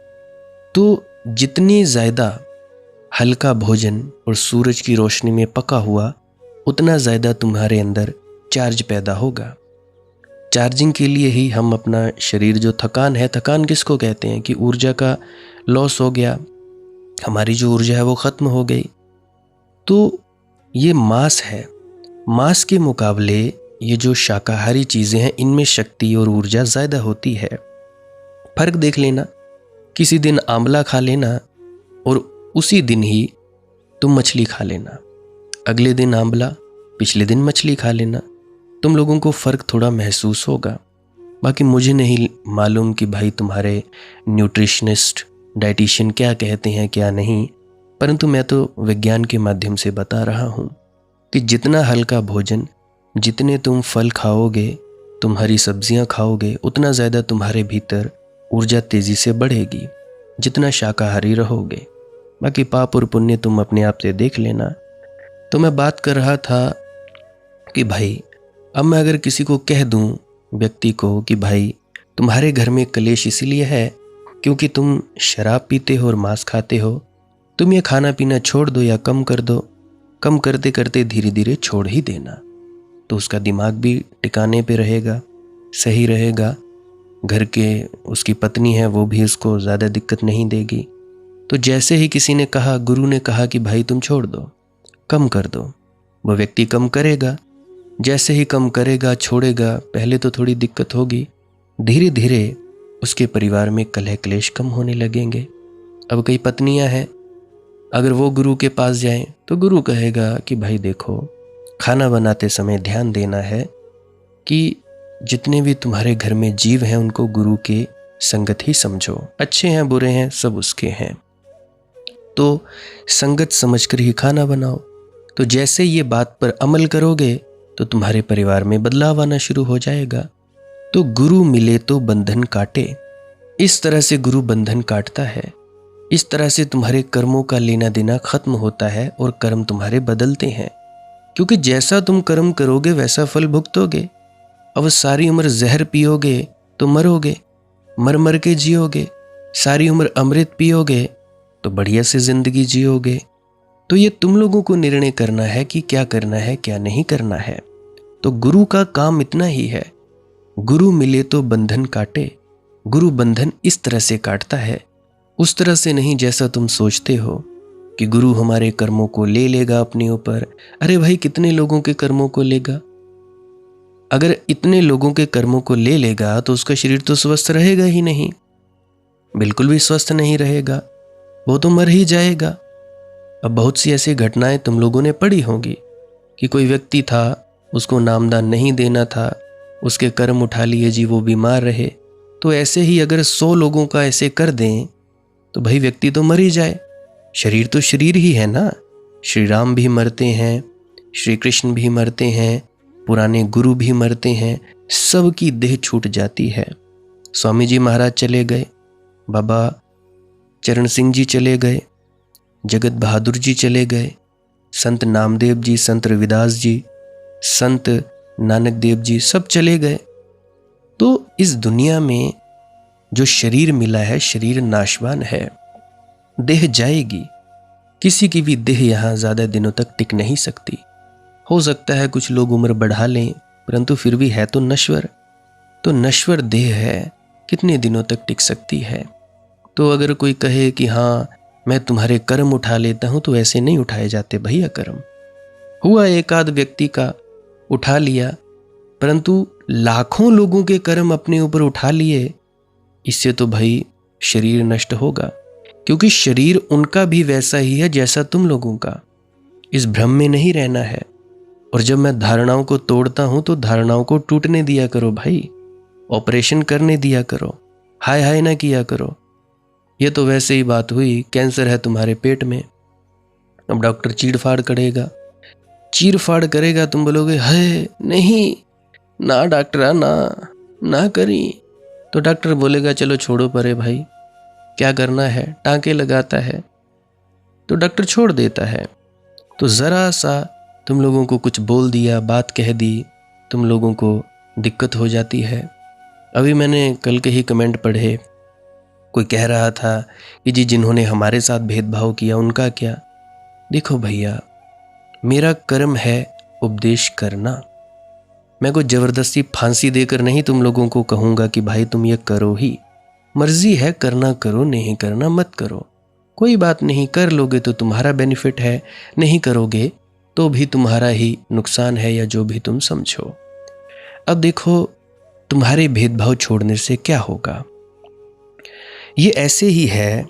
तो जितनी ज़्यादा हल्का भोजन और सूरज की रोशनी में पका हुआ, उतना ज़्यादा तुम्हारे अंदर चार्ज पैदा होगा। चार्जिंग के लिए ही हम अपना शरीर, जो थकान है, थकान किसको कहते हैं कि ऊर्जा का लॉस हो गया, हमारी जो ऊर्जा है वो ख़त्म हो गई। तो ये मांस है। मांस के मुकाबले ये जो शाकाहारी चीज़ें हैं, इनमें शक्ति और ऊर्जा ज़्यादा होती है। फ़र्क देख लेना, किसी दिन आंवला खा लेना और उसी दिन ही तुम मछली खा लेना, अगले दिन आंवला, पिछले दिन मछली खा लेना, तुम लोगों को फ़र्क थोड़ा महसूस होगा। बाकी मुझे नहीं मालूम कि भाई तुम्हारे न्यूट्रिशनिस्ट, डाइटिशियन क्या कहते हैं क्या नहीं, परंतु मैं तो विज्ञान के माध्यम से बता रहा हूँ कि जितना हल्का भोजन, जितने तुम फल खाओगे, तुम हरी सब्जियाँ खाओगे, उतना ज़्यादा तुम्हारे भीतर ऊर्जा तेज़ी से बढ़ेगी, जितना शाकाहारी रहोगे। बाकी पाप और पुण्य तुम अपने आप से देख लेना। तो मैं बात कर रहा था कि भाई अब मैं अगर किसी को कह दूं, व्यक्ति को, कि भाई तुम्हारे घर में कलेश इसीलिए है क्योंकि तुम शराब पीते हो और मांस खाते हो, तुम ये खाना पीना छोड़ दो या कम कर दो, कम करते करते धीरे धीरे छोड़ ही देना, तो उसका दिमाग भी टिकाने पे रहेगा, सही रहेगा। घर के उसकी पत्नी है, वो भी उसको ज़्यादा दिक्कत नहीं देगी। तो जैसे ही किसी ने कहा, गुरु ने कहा कि भाई तुम छोड़ दो, कम कर दो, वो व्यक्ति कम करेगा। जैसे ही कम करेगा, छोड़ेगा, पहले तो थोड़ी दिक्कत होगी, धीरे धीरे उसके परिवार में कलह क्लेश कम होने लगेंगे। अब कई पत्नियां हैं, अगर वो गुरु के पास जाएं तो गुरु कहेगा कि भाई देखो, खाना बनाते समय ध्यान देना है कि जितने भी तुम्हारे घर में जीव हैं उनको गुरु के संगत ही समझो, अच्छे हैं बुरे हैं सब उसके हैं, तो संगत समझकर ही खाना बनाओ। तो जैसे ये बात पर अमल करोगे तो तुम्हारे परिवार में बदलाव आना शुरू हो जाएगा। तो गुरु मिले तो बंधन काटे, इस तरह से गुरु बंधन काटता है। इस तरह से तुम्हारे कर्मों का लेना देना खत्म होता है और कर्म तुम्हारे बदलते हैं, क्योंकि जैसा तुम कर्म करोगे वैसा फल भुगतोगे। अब सारी उम्र जहर पियोगे तो मरोगे, मर मर के जियोगे। सारी उम्र अमृत पियोगे तो बढ़िया से जिंदगी जियोगे। तो ये तुम लोगों को निर्णय करना है कि क्या करना है क्या नहीं करना है। तो गुरु का काम इतना ही है, गुरु मिले तो बंधन काटे। गुरु बंधन इस तरह से काटता है, उस तरह से नहीं जैसा तुम सोचते हो कि गुरु हमारे कर्मों को ले लेगा अपने ऊपर। अरे भाई, कितने लोगों के कर्मों को लेगा? अगर इतने लोगों के कर्मों को ले लेगा तो उसका शरीर तो स्वस्थ रहेगा ही नहीं, बिल्कुल भी स्वस्थ नहीं रहेगा, वो तो मर ही जाएगा। अब बहुत सी ऐसी घटनाएं तुम लोगों ने पढ़ी होंगी कि कोई व्यक्ति था, उसको नामदान नहीं देना था, उसके कर्म उठा लिए जी, वो बीमार रहे। तो ऐसे ही अगर 100 लोगों का ऐसे कर दें तो भाई व्यक्ति तो मर ही जाए। शरीर तो शरीर ही है ना। श्री राम भी मरते हैं, श्री कृष्ण भी मरते हैं, पुराने गुरु भी मरते हैं, सबकी देह छूट जाती है। स्वामी जी महाराज चले गए, बाबा चरण सिंह जी चले गए, जगत बहादुर जी चले गए, संत नामदेव जी, संत रविदास जी, संत नानक देव जी, सब चले गए। तो इस दुनिया में जो शरीर मिला है, शरीर नाशवान है, देह जाएगी। किसी की भी देह यहाँ ज़्यादा दिनों तक टिक नहीं सकती। हो सकता है कुछ लोग उम्र बढ़ा लें, परंतु फिर भी है तो नश्वर। तो नश्वर देह है, कितने दिनों तक टिक सकती है? तो अगर कोई कहे कि हाँ मैं तुम्हारे कर्म उठा लेता हूँ, तो ऐसे नहीं उठाए जाते भैया कर्म। हुआ एक आध व्यक्ति का उठा लिया, परंतु लाखों लोगों के कर्म अपने ऊपर उठा लिए, इससे तो भाई शरीर नष्ट होगा, क्योंकि शरीर उनका भी वैसा ही है जैसा तुम लोगों का। इस भ्रम में नहीं रहना है। और जब मैं धारणाओं को तोड़ता हूं तो धारणाओं को टूटने दिया करो भाई। ऑपरेशन करने दिया करो, हाय हाय ना किया करो। ये तो वैसे ही बात हुई, कैंसर है तुम्हारे पेट में, अब डॉक्टर चीड़ फाड़ करेगा, तुम बोलोगे है नहीं ना डॉक्टर ना करी, तो डॉक्टर बोलेगा चलो छोड़ो परे भाई, क्या करना है, टांके लगाता है, तो डॉक्टर छोड़ देता है। तो ज़रा सा तुम लोगों को कुछ बोल दिया, बात कह दी, तुम लोगों को दिक्कत हो जाती है। अभी मैंने कल के ही कमेंट पढ़े, कोई कह रहा था कि जी जिन्होंने हमारे साथ भेदभाव किया उनका क्या। देखो भैया, मेरा कर्म है उपदेश करना, मैं कोई ज़बरदस्ती फांसी देकर नहीं तुम लोगों को कहूँगा कि भाई तुम ये करो ही, मर्जी है करना करो, नहीं करना मत करो, कोई बात नहीं, कर लोगे तो तुम्हारा बेनिफिट है, नहीं करोगे तो भी तुम्हारा ही नुकसान है, या जो भी तुम समझो। अब देखो, तुम्हारे भेदभाव छोड़ने से क्या होगा, ये ऐसे ही है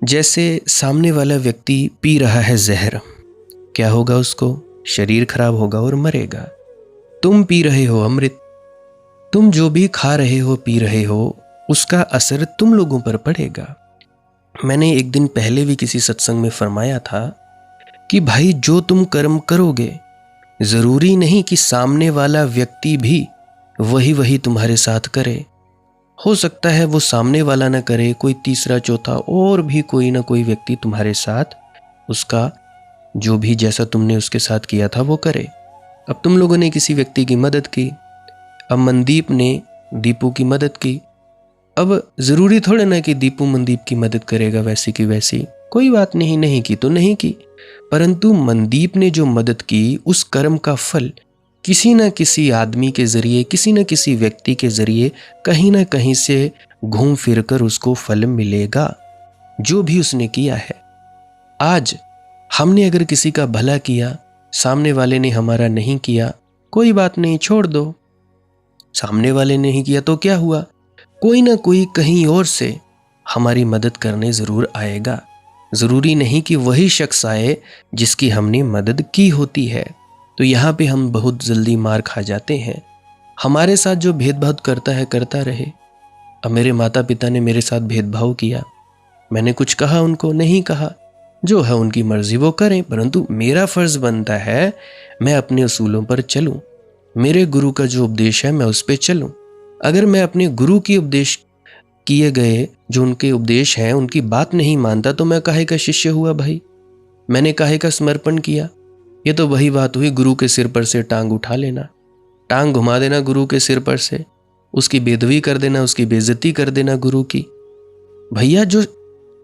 जैसे सामने वाला व्यक्ति पी रहा है जहर, क्या होगा उसको, शरीर खराब होगा और मरेगा। तुम पी रहे हो अमृत, तुम जो भी खा रहे हो पी रहे हो, उसका असर तुम लोगों पर पड़ेगा। मैंने एक दिन पहले भी किसी सत्संग में फरमाया था कि भाई जो तुम कर्म करोगे, जरूरी नहीं कि सामने वाला व्यक्ति भी वही तुम्हारे साथ करे, हो सकता है वो सामने वाला ना करे, कोई तीसरा चौथा और भी कोई ना कोई व्यक्ति तुम्हारे साथ उसका जो भी जैसा तुमने उसके साथ किया था वो करे। अब तुम लोगों ने किसी व्यक्ति की मदद की, अब मनदीप ने दीपू की मदद की, अब जरूरी थोड़े ना कि दीपू मनदीप की मदद करेगा वैसी की वैसी, कोई बात नहीं, नहीं की तो नहीं की, परंतु मनदीप ने जो मदद की उस कर्म का फल किसी न किसी आदमी के जरिए, किसी न किसी व्यक्ति के जरिए कहीं ना कहीं से घूम फिर कर उसको फल मिलेगा, जो भी उसने किया है। आज हमने अगर किसी का भला किया, सामने वाले ने हमारा नहीं किया, कोई बात नहीं, छोड़ दो, सामने वाले ने नहीं किया तो क्या हुआ, कोई ना कोई कहीं और से हमारी मदद करने जरूर आएगा, जरूरी नहीं कि वही शख्स आए जिसकी हमने मदद की होती है। तो यहाँ पे हम बहुत जल्दी मार खा जाते हैं। हमारे साथ जो भेदभाव करता है करता रहे। अब मेरे माता पिता ने मेरे साथ भेदभाव किया, मैंने कुछ कहा उनको, नहीं कहा, जो है उनकी मर्जी वो करें, परंतु मेरा फर्ज बनता है मैं अपने उसूलों पर चलूं, मेरे गुरु का जो उपदेश है मैं उस पर चलूं। अगर मैं अपने गुरु की उपदेश किए गए जो उनके उपदेश हैं उनकी बात नहीं मानता तो मैं काहे का शिष्य हुआ भाई, मैंने काहे का समर्पण किया। ये तो वही बात हुई, गुरु के सिर पर से टांग उठा लेना, टांग घुमा देना गुरु के सिर पर से, उसकी बेदवी कर देना, उसकी बेइज्जती कर देना गुरु की। भैया जो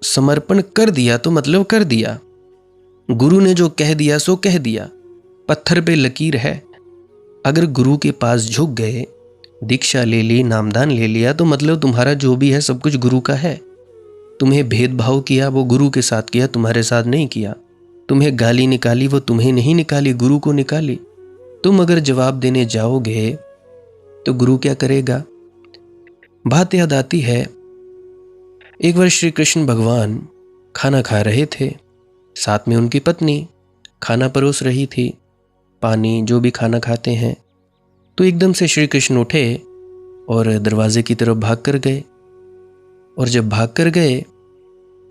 समर्पण कर दिया तो मतलब कर दिया, गुरु ने जो कह दिया सो कह दिया, पत्थर पे लकीर है। अगर गुरु के पास झुक गए, दीक्षा ले ली, नामदान ले लिया, तो मतलब तुम्हारा जो भी है सब कुछ गुरु का है। तुम्हें भेदभाव किया वो गुरु के साथ किया, तुम्हारे साथ नहीं किया। तुम्हें गाली निकाली वो तुम्हें नहीं निकाली, गुरु को निकाली। तुम अगर जवाब देने जाओगे तो गुरु क्या करेगा। बात याद आती है, एक बार श्री कृष्ण भगवान खाना खा रहे थे, साथ में उनकी पत्नी खाना परोस रही थी, पानी जो भी खाना खाते हैं। तो एकदम से श्री कृष्ण उठे और दरवाजे की तरफ भाग कर गए, और जब भाग कर गए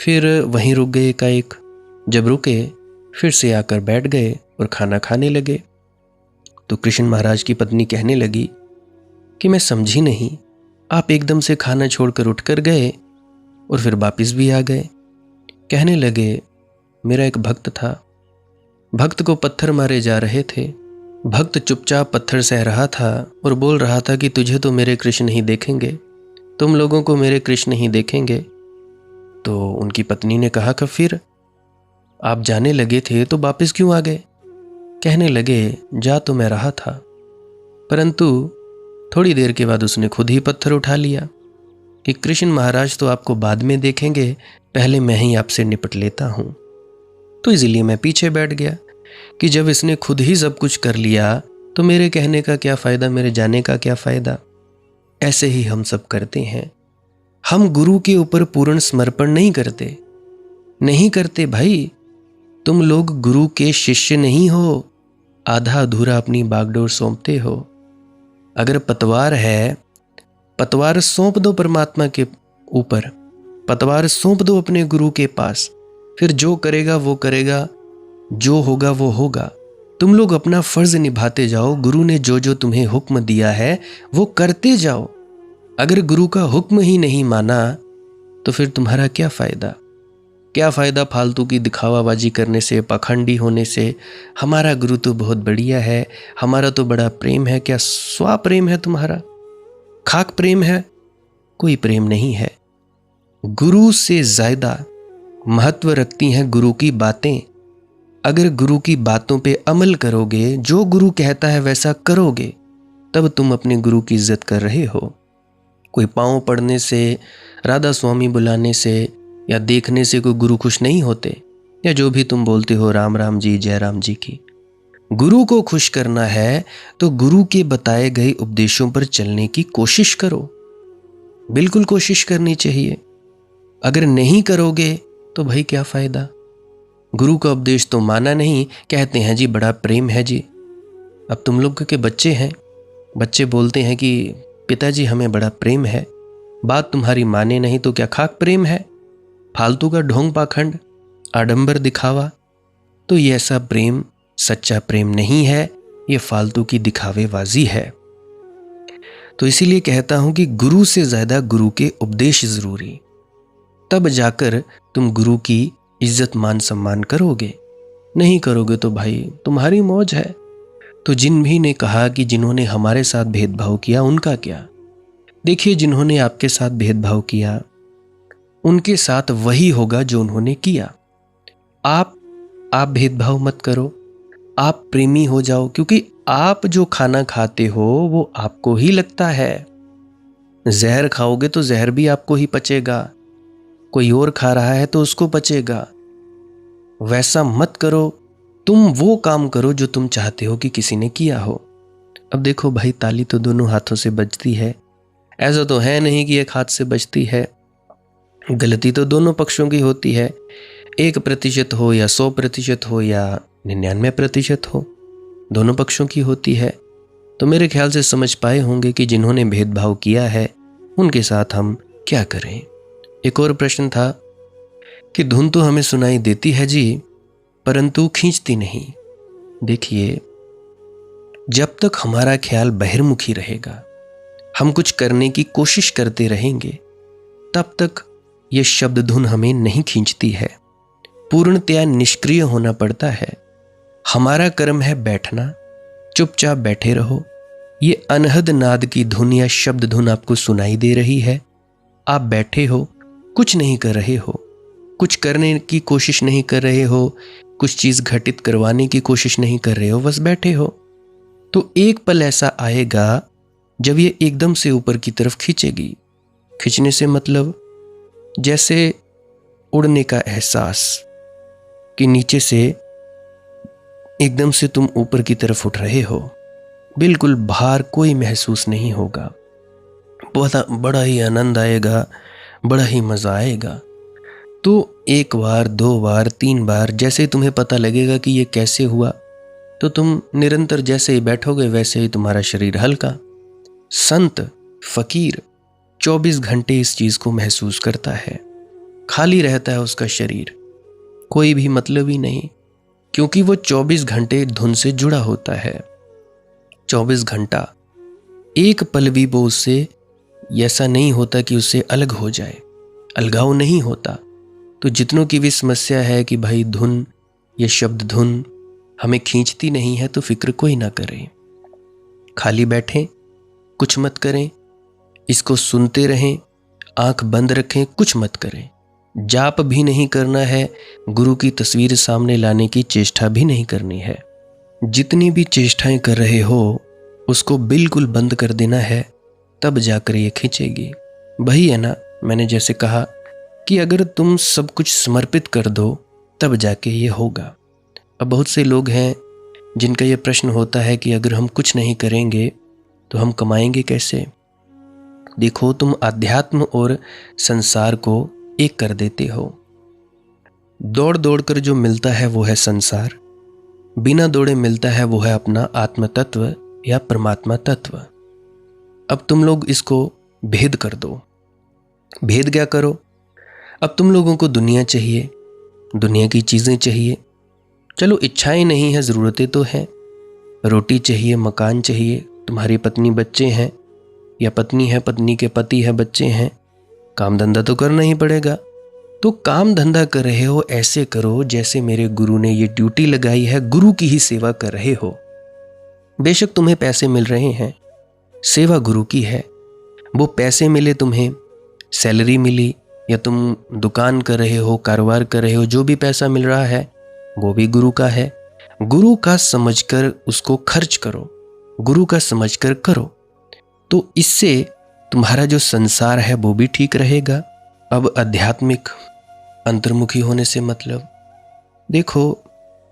फिर वहीं रुक गए एकाएक। जब रुके फिर से आकर बैठ गए और खाना खाने लगे। तो कृष्ण महाराज की पत्नी कहने लगी कि मैं समझी नहीं, आप एकदम से खाना छोड़कर उठ कर गए और फिर वापिस भी आ गए। कहने लगे, मेरा एक भक्त था, भक्त को पत्थर मारे जा रहे थे, भक्त चुपचाप पत्थर सह रहा था और बोल रहा था कि तुझे तो मेरे कृष्ण ही देखेंगे, तुम लोगों को मेरे कृष्ण ही देखेंगे। तो उनकी पत्नी ने कहा कि फिर आप जाने लगे थे तो वापस क्यों आ गए। कहने लगे, जा तो मैं रहा था, परंतु थोड़ी देर के बाद उसने खुद ही पत्थर उठा लिया कि कृष्ण महाराज तो आपको बाद में देखेंगे, पहले मैं ही आपसे निपट लेता हूं। तो इसलिए मैं पीछे बैठ गया कि जब इसने खुद ही सब कुछ कर लिया तो मेरे कहने का क्या फ़ायदा, मेरे जाने का क्या फ़ायदा। ऐसे ही हम सब करते हैं। हम गुरु के ऊपर पूर्ण समर्पण नहीं करते भाई। तुम लोग गुरु के शिष्य नहीं हो, आधा अधूरा अपनी बागडोर सौंपते हो। अगर पतवार है पतवार सौंप दो परमात्मा के ऊपर, पतवार सौंप दो अपने गुरु के पास, फिर जो करेगा वो करेगा, जो होगा वो होगा। तुम लोग अपना फर्ज निभाते जाओ, गुरु ने जो जो तुम्हें हुक्म दिया है वो करते जाओ। अगर गुरु का हुक्म ही नहीं माना तो फिर तुम्हारा क्या फ़ायदा? क्या फ़ायदा फालतू की दिखावाबाजी करने से, पाखंडी होने से? हमारा गुरु तो बहुत बढ़िया है, हमारा तो बड़ा प्रेम है। क्या स्वा प्रेम है तुम्हारा? खाक प्रेम है? कोई प्रेम नहीं है। गुरु से ज़्यादा महत्व रखती हैं गुरु की बातें। अगर गुरु की बातों पे अमल करोगे, जो गुरु कहता है वैसा करोगे, तब तुम अपने गुरु की इज्जत कर रहे हो। कोई पाँव पड़ने से, राधा स्वामी बुलाने से या देखने से कोई गुरु खुश नहीं होते। या जो भी तुम बोलते हो राम राम जी, जय राम जी की। गुरु को खुश करना है तो गुरु के बताए गए उपदेशों पर चलने की कोशिश करो। बिल्कुल कोशिश करनी चाहिए। अगर नहीं करोगे तो भाई क्या फ़ायदा? गुरु का उपदेश तो माना नहीं, कहते हैं जी बड़ा प्रेम है जी। अब तुम लोग के बच्चे हैं, बच्चे बोलते हैं कि पिताजी हमें बड़ा प्रेम है, बात तुम्हारी माने नहीं तो क्या खाक प्रेम है? फालतू का ढोंग पाखंड, आडंबर दिखावा। तो ये ऐसा प्रेम सच्चा प्रेम नहीं है, ये फालतू की दिखावेबाजी है। तो इसीलिए कहता हूं कि गुरु से ज़्यादा गुरु के उपदेश ज़रूरी, तब जाकर तुम गुरु की इज्जत मान सम्मान करोगे। नहीं करोगे तो भाई तुम्हारी मौज है। तो जिन भी ने कहा कि जिन्होंने हमारे साथ भेदभाव किया उनका क्या? देखिए, जिन्होंने आपके साथ भेदभाव किया उनके साथ वही होगा जो उन्होंने किया। आप भेदभाव मत करो, आप प्रेमी हो जाओ, क्योंकि आप जो खाना खाते हो वो आपको ही लगता है। जहर खाओगे तो जहर भी आपको ही पचेगा, कोई और खा रहा है तो उसको पचेगा। वैसा मत करो, तुम वो काम करो जो तुम चाहते हो कि किसी ने किया हो। अब देखो भाई, ताली तो दोनों हाथों से बजती है। ऐसा तो है नहीं कि एक हाथ से बजती है। गलती तो दोनों पक्षों की होती है, 1% हो या 100% हो या 99% हो, दोनों पक्षों की होती है। तो मेरे ख्याल से समझ पाए होंगे कि जिन्होंने भेदभाव किया है उनके साथ हम क्या करें। एक और प्रश्न था कि धुन तो हमें सुनाई देती है जी, परंतु खींचती नहीं। देखिए, जब तक हमारा ख्याल बहिर्मुखी रहेगा, हम कुछ करने की कोशिश करते रहेंगे, तब तक ये शब्द धुन हमें नहीं खींचती है। पूर्णतया निष्क्रिय होना पड़ता है। हमारा कर्म है बैठना, चुपचाप बैठे रहो। ये अनहद नाद की धुन या शब्द धुन आपको सुनाई दे रही है, आप बैठे हो, कुछ नहीं कर रहे हो, कुछ करने की कोशिश नहीं कर रहे हो, कुछ चीज़ घटित करवाने की कोशिश नहीं कर रहे हो, बस बैठे हो। तो एक पल ऐसा आएगा जब ये एकदम से ऊपर की तरफ खींचेगी। खींचने से मतलब जैसे उड़ने का एहसास, कि नीचे से एकदम से तुम ऊपर की तरफ उठ रहे हो, बिल्कुल भार कोई महसूस नहीं होगा, बड़ा ही आनंद आएगा, बड़ा ही मज़ा आएगा। तो 1 बार, 2 बार, 3 बार, जैसे तुम्हें पता लगेगा कि ये कैसे हुआ, तो तुम निरंतर जैसे ही बैठोगे वैसे ही तुम्हारा शरीर हल्का। संत फकीर 24 घंटे इस चीज़ को महसूस करता है, खाली रहता है उसका शरीर, कोई भी मतलब ही नहीं, क्योंकि वो 24 घंटे धुन से जुड़ा होता है। 24 घंटा, एक पल भी वो उससे ऐसा नहीं होता कि उससे अलग हो जाए, अलगाव नहीं होता। तो जितनों की भी समस्या है कि भाई धुन, ये शब्द धुन हमें खींचती नहीं है, तो फिक्र कोई ना करें, खाली बैठें, कुछ मत करें, इसको सुनते रहें, आंख बंद रखें, कुछ मत करें। जाप भी नहीं करना है, गुरु की तस्वीर सामने लाने की चेष्टा भी नहीं करनी है। जितनी भी चेष्टाएं कर रहे हो उसको बिल्कुल बंद कर देना है, तब जाकर ये खींचेगी। वही है ना, मैंने जैसे कहा कि अगर तुम सब कुछ समर्पित कर दो तब जाके ये होगा। अब बहुत से लोग हैं जिनका ये प्रश्न होता है कि अगर हम कुछ नहीं करेंगे तो हम कमाएंगे कैसे? देखो, तुम अध्यात्म और संसार को एक कर देते हो। दौड़ दौड़ कर जो मिलता है वो है संसार, बिना दौड़े मिलता है वो है अपना आत्म तत्व या परमात्मा तत्व। अब तुम लोग इसको भेद कर दो। भेद क्या करो? अब तुम लोगों को दुनिया चाहिए, दुनिया की चीज़ें चाहिए। चलो इच्छाएं नहीं है, ज़रूरतें तो हैं। रोटी चाहिए, मकान चाहिए, तुम्हारी पत्नी बच्चे हैं, या पत्नी है, पत्नी के पति है, बच्चे हैं, काम धंधा तो करना ही पड़ेगा। तो काम धंधा कर रहे हो, ऐसे करो जैसे मेरे गुरु ने ये ड्यूटी लगाई है, गुरु की ही सेवा कर रहे हो। बेशक तुम्हें पैसे मिल रहे हैं, सेवा गुरु की है। वो पैसे मिले, तुम्हें सैलरी मिली, या तुम दुकान कर रहे हो, कारोबार कर रहे हो, जो भी पैसा मिल रहा है वो भी गुरु का है। गुरु का समझकर उसको खर्च करो, गुरु का समझकर करो, तो इससे तुम्हारा जो संसार है वो भी ठीक रहेगा। अब आध्यात्मिक अंतर्मुखी होने से मतलब, देखो,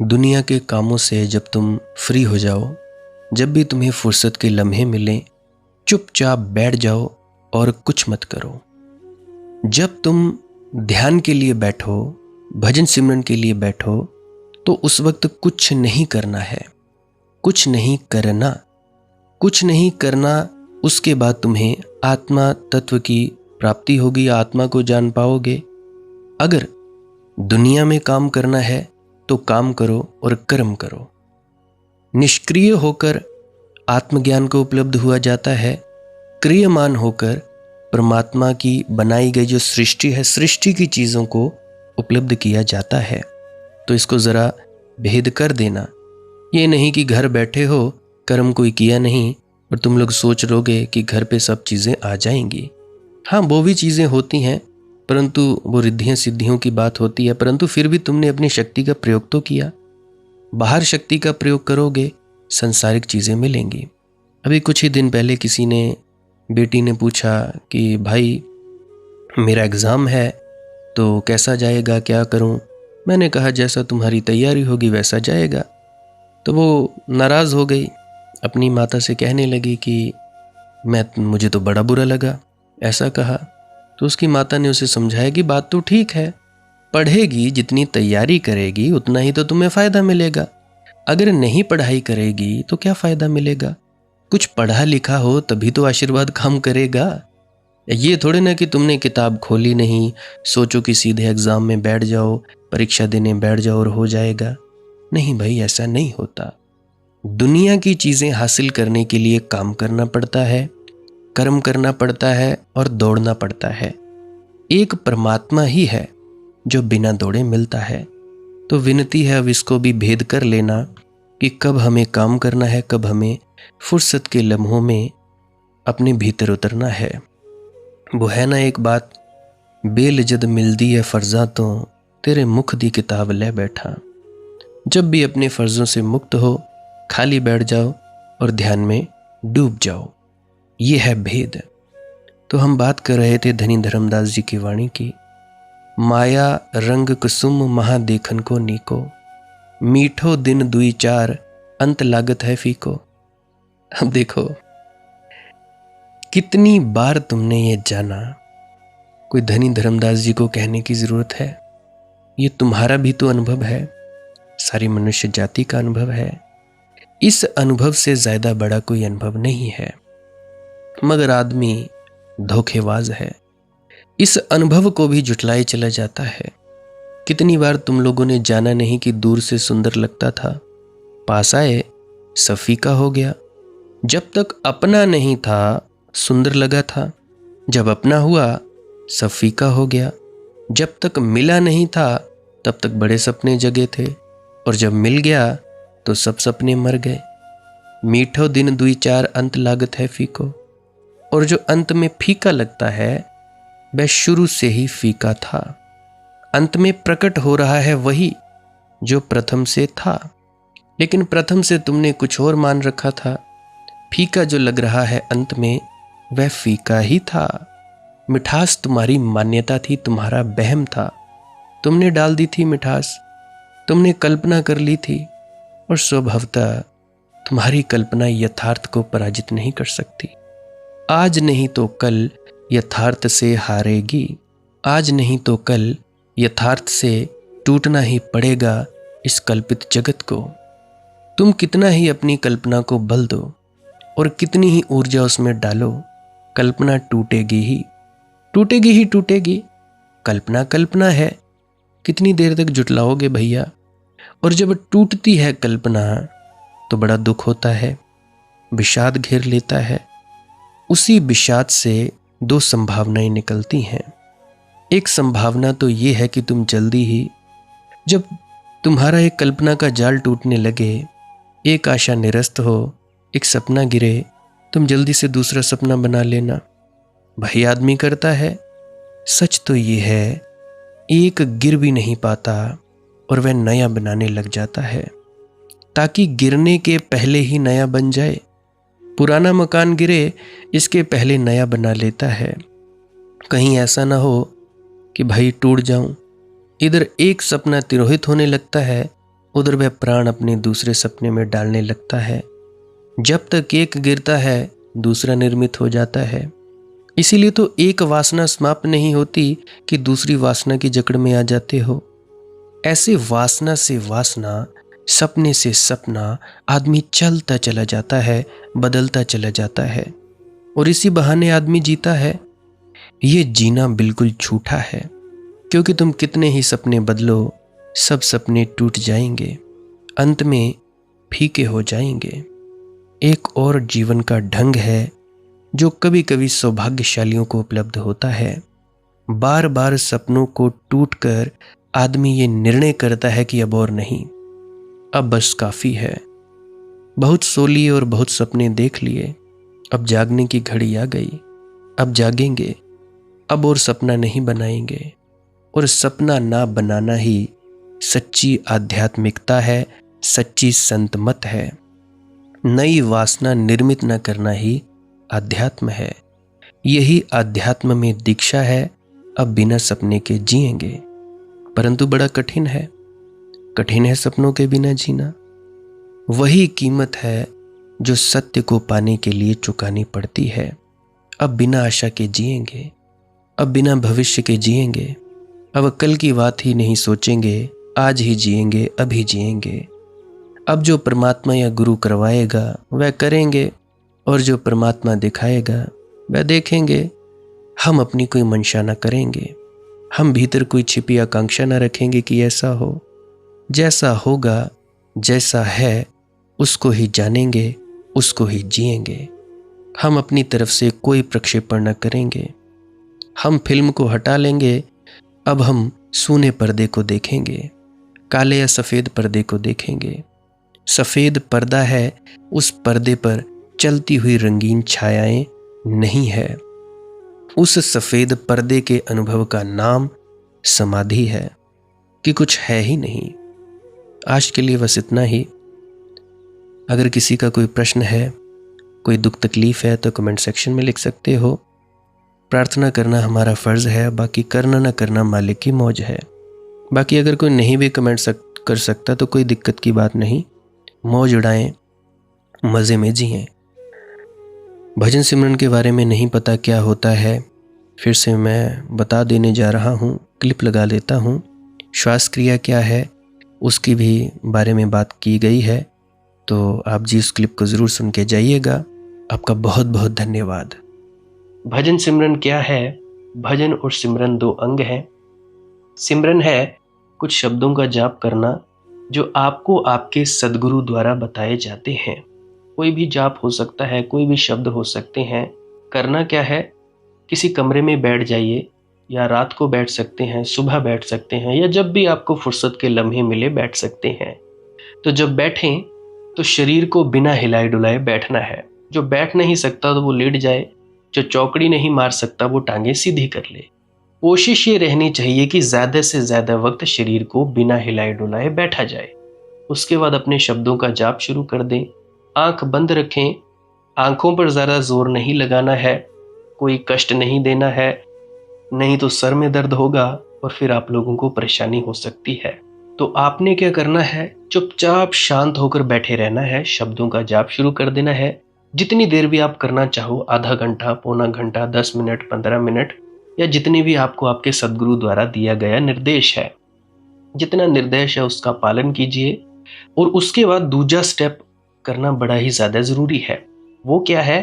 दुनिया के कामों से जब तुम फ्री हो जाओ, जब भी तुम्हें फुर्सत के लम्हे मिले, चुपचाप बैठ जाओ और कुछ मत करो। जब तुम ध्यान के लिए बैठो, भजन सिमरन के लिए बैठो, तो उस वक्त कुछ नहीं करना है, कुछ नहीं करना, कुछ नहीं करना। उसके बाद तुम्हें आत्मा तत्व की प्राप्ति होगी, आत्मा को जान पाओगे। अगर दुनिया में काम करना है तो काम करो और कर्म करो। निष्क्रिय होकर आत्मज्ञान को उपलब्ध हुआ जाता है, क्रियमान होकर परमात्मा की बनाई गई जो सृष्टि है, सृष्टि की चीज़ों को उपलब्ध किया जाता है। तो इसको ज़रा भेद कर देना। ये नहीं कि घर बैठे हो, कर्म कोई किया नहीं, और तुम लोग सोच लोगे कि घर पे सब चीज़ें आ जाएंगी। हाँ, वो भी चीज़ें होती हैं, परंतु वो रिद्धियाँ सिद्धियों की बात होती है। परंतु फिर भी तुमने अपनी शक्ति का प्रयोग तो किया। बाहर शक्ति का प्रयोग करोगे, संसारिक चीज़ें मिलेंगी। अभी कुछ ही दिन पहले किसी ने, बेटी ने पूछा कि भाई मेरा एग्ज़ाम है तो कैसा जाएगा, क्या करूं? मैंने कहा जैसा तुम्हारी तैयारी होगी वैसा जाएगा। तो वो नाराज़ हो गई, अपनी माता से कहने लगी कि मुझे तो बड़ा बुरा लगा, ऐसा कहा। तो उसकी माता ने उसे समझाया कि बात तो ठीक है, पढ़ेगी, जितनी तैयारी करेगी उतना ही तो तुम्हें फ़ायदा मिलेगा। अगर नहीं पढ़ाई करेगी तो क्या फ़ायदा मिलेगा? कुछ पढ़ा लिखा हो तभी तो आशीर्वाद काम करेगा। ये थोड़े ना कि तुमने किताब खोली नहीं, सोचो कि सीधे एग्ज़ाम में बैठ जाओ, परीक्षा देने बैठ जाओ और हो जाएगा। नहीं भाई, ऐसा नहीं होता। दुनिया की चीज़ें हासिल करने के लिए काम करना पड़ता है, कर्म करना पड़ता है और दौड़ना पड़ता है। एक परमात्मा ही है जो बिना दौड़े मिलता है। तो विनती है अब इसको भी भेद कर लेना कि कब हमें काम करना है, कब हमें फुर्सत के लम्हों में अपने भीतर उतरना है। वो है ना एक बात, बेल जद मिलदी है फर्जा तो तेरे मुख दी किताब ले बैठा। जब भी अपने फर्जों से मुक्त हो, खाली बैठ जाओ और ध्यान में डूब जाओ। ये है भेद। तो हम बात कर रहे थे धनी धर्मदास जी की वाणी की। माया रंग कुसुम महा देखन को नीको, मीठो दिन दुई चार अंत लागत है फीको। अब देखो, कितनी बार तुमने ये जाना, कोई धनी धर्मदास जी को कहने की जरूरत है? ये तुम्हारा भी तो अनुभव है, सारी मनुष्य जाति का अनुभव है। इस अनुभव से ज्यादा बड़ा कोई अनुभव नहीं है, मगर आदमी धोखेबाज है, इस अनुभव को भी जुटलाए चला जाता है। कितनी बार तुम लोगों ने जाना नहीं कि दूर से सुंदर लगता था, पास आए सब फीका हो गया। जब तक अपना नहीं था सुंदर लगा था, जब अपना हुआ सब फीका हो गया। जब तक मिला नहीं था तब तक बड़े सपने जगे थे, और जब मिल गया तो सब सपने मर गए। मीठो दिन दुई चार अंत लागत है फीको। और जो अंत में फीका लगता है वह शुरू से ही फीका था। अंत में प्रकट हो रहा है वही जो प्रथम से था, लेकिन प्रथम से तुमने कुछ और मान रखा था। फीका जो लग रहा है अंत में वह फीका ही था। मिठास तुम्हारी मान्यता थी, तुम्हारा वहम था, तुमने डाल दी थी मिठास, तुमने कल्पना कर ली थी, और स्वभावतः तुम्हारी कल्पना यथार्थ को पराजित नहीं कर सकती। आज नहीं तो कल यथार्थ से हारेगी, आज नहीं तो कल यथार्थ से टूटना ही पड़ेगा इस कल्पित जगत को। तुम कितना ही अपनी कल्पना को बल दो और कितनी ही ऊर्जा उसमें डालो, कल्पना टूटेगी ही, टूटेगी ही टूटेगी। कल्पना कल्पना है, कितनी देर तक जुटलाओगे भैया। और जब टूटती है कल्पना तो बड़ा दुख होता है, विषाद घेर लेता है। उसी विषाद से दो संभावनाएं निकलती हैं। एक संभावना तो ये है कि तुम जल्दी ही, जब तुम्हारा एक कल्पना का जाल टूटने लगे, एक आशा निरस्त हो, एक सपना गिरे, तुम जल्दी से दूसरा सपना बना लेना। भाई आदमी करता है। सच तो ये है, एक गिर भी नहीं पाता और वह नया बनाने लग जाता है, ताकि गिरने के पहले ही नया बन जाए। पुराना मकान गिरे इसके पहले नया बना लेता है, कहीं ऐसा ना हो कि भाई टूट जाऊं। इधर एक सपना तिरोहित होने लगता है, उधर वह प्राण अपने दूसरे सपने में डालने लगता है। जब तक एक गिरता है दूसरा निर्मित हो जाता है। इसीलिए तो एक वासना समाप्त नहीं होती कि दूसरी वासना की जकड़ में आ जाते हो। ऐसे वासना से वासना, सपने से सपना, आदमी चलता चला जाता है, बदलता चला जाता है, और इसी बहाने आदमी जीता है। ये जीना बिल्कुल झूठा है, क्योंकि तुम कितने ही सपने बदलो, सब सपने टूट जाएंगे, अंत में फीके हो जाएंगे। एक और जीवन का ढंग है जो कभी कभी सौभाग्यशालियों को उपलब्ध होता है। बार बार सपनों को टूटकर आदमी ये निर्णय करता है कि अब और नहीं, अब बस काफी है। बहुत सो लिए और बहुत सपने देख लिए, अब जागने की घड़ी आ गई, अब जागेंगे, अब और सपना नहीं बनाएंगे। और सपना ना बनाना ही सच्ची आध्यात्मिकता है, सच्ची संत मत है। नई वासना निर्मित न करना ही आध्यात्म है। यही आध्यात्म में दीक्षा है। अब बिना सपने के जिएंगे, परंतु बड़ा कठिन है, कठिन है सपनों के बिना जीना। वही कीमत है जो सत्य को पाने के लिए चुकानी पड़ती है। अब बिना आशा के जिएंगे, अब बिना भविष्य के जिएंगे, अब कल की बात ही नहीं सोचेंगे, आज ही जिएंगे, अभी जिएंगे। अब जो परमात्मा या गुरु करवाएगा वह करेंगे, और जो परमात्मा दिखाएगा वह देखेंगे। हम अपनी कोई मंशा न करेंगे, हम भीतर कोई छिपी आकांक्षा न रखेंगे कि ऐसा हो। जैसा होगा, जैसा है, उसको ही जानेंगे, उसको ही जिएंगे। हम अपनी तरफ से कोई प्रक्षेपण न करेंगे। हम फिल्म को हटा लेंगे, अब हम सूने पर्दे को देखेंगे, काले या सफ़ेद पर्दे को देखेंगे। सफ़ेद पर्दा है, उस पर्दे पर चलती हुई रंगीन छायाएं नहीं है। उस सफ़ेद पर्दे के अनुभव का नाम समाधि है, कि कुछ है ही नहीं। आज के लिए बस इतना ही। अगर किसी का कोई प्रश्न है, कोई दुख तकलीफ है, तो कमेंट सेक्शन में लिख सकते हो। प्रार्थना करना हमारा फ़र्ज़ है, बाकी करना ना करना मालिक की मौज है। बाकी अगर कोई नहीं भी कमेंट कर सकता तो कोई दिक्कत की बात नहीं, मौज उड़ाएं, मज़े में जिएं। भजन सिमरन के बारे में नहीं पता क्या होता है, फिर से मैं बता देने जा रहा हूँ, क्लिप लगा लेता हूँ। श्वास क्रिया क्या है उसकी भी बारे में बात की गई है, तो आप जी उस क्लिप को ज़रूर सुन के जाइएगा। आपका बहुत बहुत धन्यवाद। भजन सिमरन क्या है? भजन और सिमरन दो अंग हैं। सिमरन है कुछ शब्दों का जाप करना जो आपको आपके सद्गुरु द्वारा बताए जाते हैं। कोई भी जाप हो सकता है, कोई भी शब्द हो सकते हैं। करना क्या है? किसी कमरे में बैठ जाइए, या रात को बैठ सकते हैं, सुबह बैठ सकते हैं, या जब भी आपको फुर्सत के लम्हे मिले बैठ सकते हैं। तो जब बैठें तो शरीर को बिना हिलाए डुलाए बैठना है। जो बैठ नहीं सकता तो वो लेट जाए, जो चौकड़ी नहीं मार सकता वो टांगे सीधी कर ले। कोशिश ये रहनी चाहिए कि ज़्यादा से ज़्यादा वक्त शरीर को बिना हिलाए डुलाए बैठा जाए। उसके बाद अपने शब्दों का जाप शुरू कर दें। आंख बंद रखें, आंखों पर ज़्यादा जोर नहीं लगाना है, कोई कष्ट नहीं देना है, नहीं तो सर में दर्द होगा और फिर आप लोगों को परेशानी हो सकती है। तो आपने क्या करना है? चुपचाप शांत होकर बैठे रहना है, शब्दों का जाप शुरू कर देना है। जितनी देर भी आप करना चाहो, आधा घंटा, पौना घंटा, 10 मिनट, 15 मिनट, या जितने भी आपको आपके सद्गुरु द्वारा दिया गया निर्देश है, जितना निर्देश है उसका पालन कीजिए। और उसके बाद दूसरा स्टेप करना बड़ा ही ज़्यादा ज़रूरी है। वो क्या है?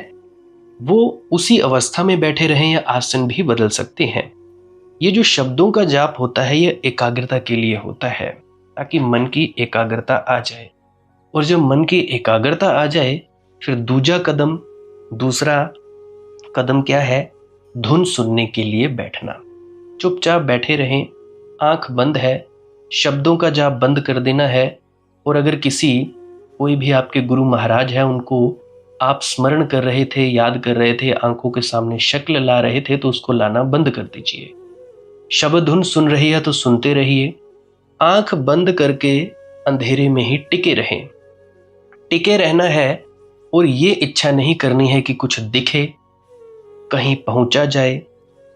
वो उसी अवस्था में बैठे रहें या आसन भी बदल सकते हैं। ये जो शब्दों का जाप होता है ये एकाग्रता के लिए होता है, ताकि मन की एकाग्रता आ जाए। और जब मन की एकाग्रता आ जाए फिर दूसरा कदम क्या है? धुन सुनने के लिए बैठना। चुपचाप बैठे रहें, आंख बंद है, शब्दों का जाप बंद कर देना है। और अगर कोई भी आपके गुरु महाराज है उनको आप स्मरण कर रहे थे, याद कर रहे थे, आंखों के सामने शक्ल ला रहे थे, तो उसको लाना बंद कर दीजिए। शब्द धुन सुन रही है तो सुनते रहिए, आंख बंद करके अंधेरे में ही टिके रहें। टिके रहना है और ये इच्छा नहीं करनी है कि कुछ दिखे, कहीं पहुंचा जाए,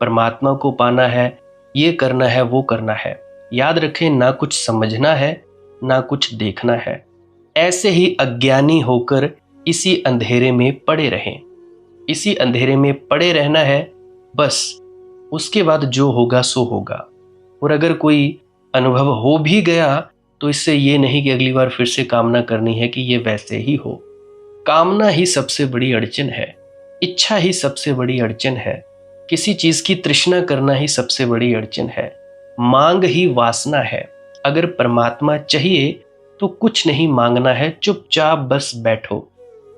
परमात्मा को पाना है, ये करना है, वो करना है। याद रखें, ना कुछ समझना है ना कुछ देखना है। ऐसे ही अज्ञानी होकर इसी अंधेरे में पड़े रहें। इसी अंधेरे में पड़े रहना है बस। उसके बाद जो होगा सो होगा। और अगर कोई अनुभव हो भी गया तो इससे ये नहीं कि अगली बार फिर से कामना करनी है कि ये वैसे ही हो। कामना ही सबसे बड़ी अड़चन है, इच्छा ही सबसे बड़ी अड़चन है, किसी चीज की तृष्णा करना ही सबसे बड़ी अड़चन है, मांग ही वासना है। अगर परमात्मा चाहिए तो कुछ नहीं मांगना है, चुपचाप बस बैठो,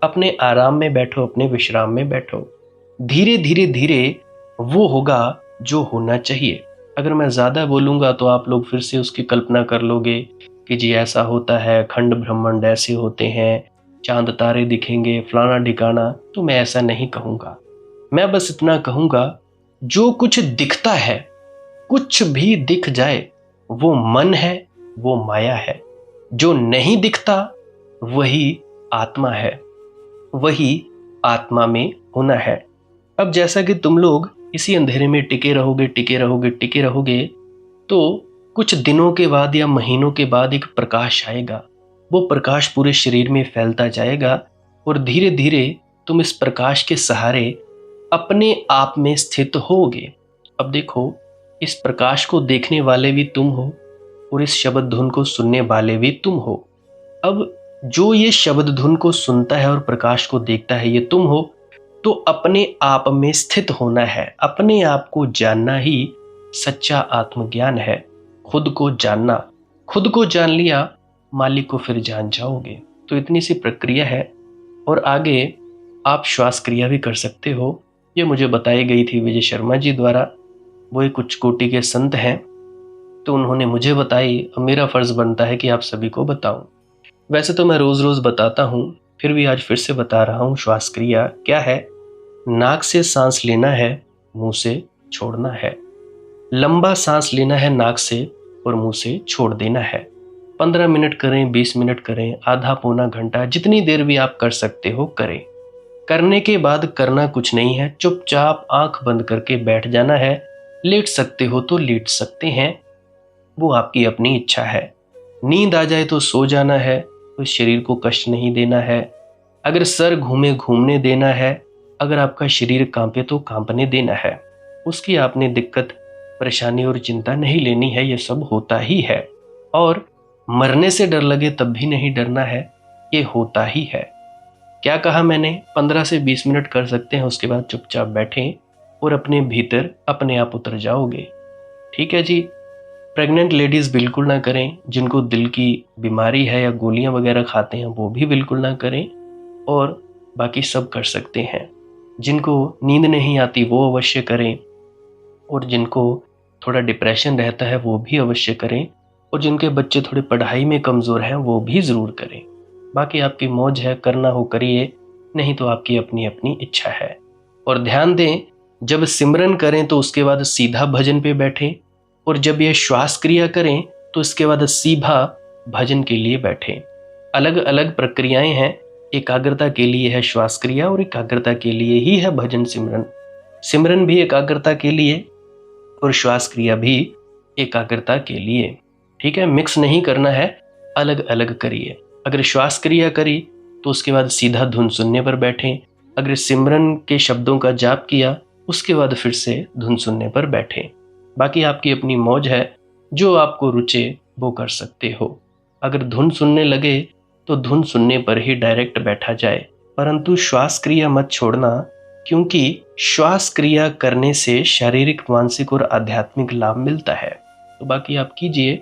अपने आराम में बैठो, अपने विश्राम में बैठो। धीरे धीरे धीरे वो होगा जो होना चाहिए। अगर मैं ज्यादा बोलूंगा तो आप लोग फिर से उसकी कल्पना कर लोगे कि जी ऐसा होता है, खंड ब्रह्मांड ऐसे होते हैं, चांद तारे दिखेंगे, फलाना ढिकाना। तो मैं ऐसा नहीं कहूंगा। मैं बस इतना कहूंगा, जो कुछ दिखता है, कुछ भी दिख जाए, वो मन है, वो माया है। जो नहीं दिखता वही आत्मा है, वही आत्मा में होना है। अब जैसा कि तुम लोग इसी अंधेरे में टिके रहोगे, टिके रहोगे, टिके रहोगे, तो कुछ दिनों के बाद या महीनों के बाद एक प्रकाश आएगा। वो प्रकाश पूरे शरीर में फैलता जाएगा और धीरे धीरे तुम इस प्रकाश के सहारे अपने आप में स्थित होगे। अब देखो, इस प्रकाश को देखने वाले भी तुम हो और इस शब्द धुन को सुनने वाले भी तुम हो। अब जो ये शब्द धुन को सुनता है और प्रकाश को देखता है, ये तुम हो। तो अपने आप में स्थित होना है, अपने आप को जानना ही सच्चा आत्मज्ञान है। खुद को जानना, खुद को जान लिया, मालिक को फिर जान जाओगे। तो इतनी सी प्रक्रिया है। और आगे आप श्वास क्रिया भी कर सकते हो। ये मुझे बताई गई थी विजय शर्मा जी द्वारा। वो एक उच्च कोटि के संत हैं, तो उन्होंने मुझे बताई। अब मेरा फर्ज बनता है कि आप सभी को बताऊं। वैसे तो मैं रोज रोज बताता हूं, फिर भी आज फिर से बता रहा हूं। श्वास क्रिया क्या है? नाक से सांस लेना है, मुंह से छोड़ना है। लंबा सांस लेना है नाक से और मुंह से छोड़ देना है। 15 मिनट करें, 20 मिनट करें, आधा पौना घंटा, जितनी देर भी आप कर सकते हो करें। करने के बाद करना कुछ नहीं है, चुपचाप आंख बंद करके बैठ जाना है। लेट सकते हो तो लेट सकते हैं, वो आपकी अपनी इच्छा है। नींद आ जाए तो सो जाना है, तो शरीर को कष्ट नहीं देना है। अगर सर घूमे घूमने देना है, अगर आपका शरीर कांपे तो कांपने देना है। उसकी आपने दिक्कत, परेशानी और चिंता नहीं लेनी है, ये सब होता ही है। और मरने से डर लगे तब भी नहीं डरना है, ये होता ही है। क्या कहा मैंने? 15 से 20 मिनट कर सकते हैं, उसके बाद चुपचाप बैठें और अपने भीतर अपने आप उतर जाओगे। ठीक है जी। प्रेग्नेंट लेडीज बिल्कुल ना करें, जिनको दिल की बीमारी है या गोलियां वगैरह खाते हैं वो भी बिल्कुल ना करें, और बाकी सब कर सकते हैं। जिनको नींद नहीं आती वो अवश्य करें, और जिनको थोड़ा डिप्रेशन रहता है वो भी अवश्य करें, और जिनके बच्चे थोड़े पढ़ाई में कमज़ोर हैं वो भी ज़रूर करें। बाकी आपकी मौज है, करना हो करिए, नहीं तो आपकी अपनी अपनी इच्छा है। और ध्यान दें, जब सिमरन करें तो उसके बाद सीधा भजन पे बैठें, और जब यह श्वास क्रिया करें तो इसके बाद सीधा भजन के लिए बैठें। अलग अलग प्रक्रियाएं हैं। एकाग्रता के लिए है श्वास क्रिया और एकाग्रता के लिए ही है भजन सिमरन। सिमरन भी एकाग्रता के लिए और श्वास क्रिया भी एकाग्रता के लिए। ठीक है, मिक्स नहीं करना है, अलग अलग करिए। अगर श्वास क्रिया करी तो उसके बाद सीधा धुन सुनने पर बैठें। अगर सिमरन के शब्दों का जाप किया उसके बाद फिर से धुन सुनने पर बैठें। बाकी आपकी अपनी मौज है, जो आपको रुचे वो कर सकते हो। अगर धुन सुनने लगे तो धुन सुनने पर ही डायरेक्ट बैठा जाए, परंतु श्वास क्रिया मत छोड़ना। क्योंकि श्वास क्रिया करने से शारीरिक, मानसिक और आध्यात्मिक लाभ मिलता है। तो बाकी आप कीजिए,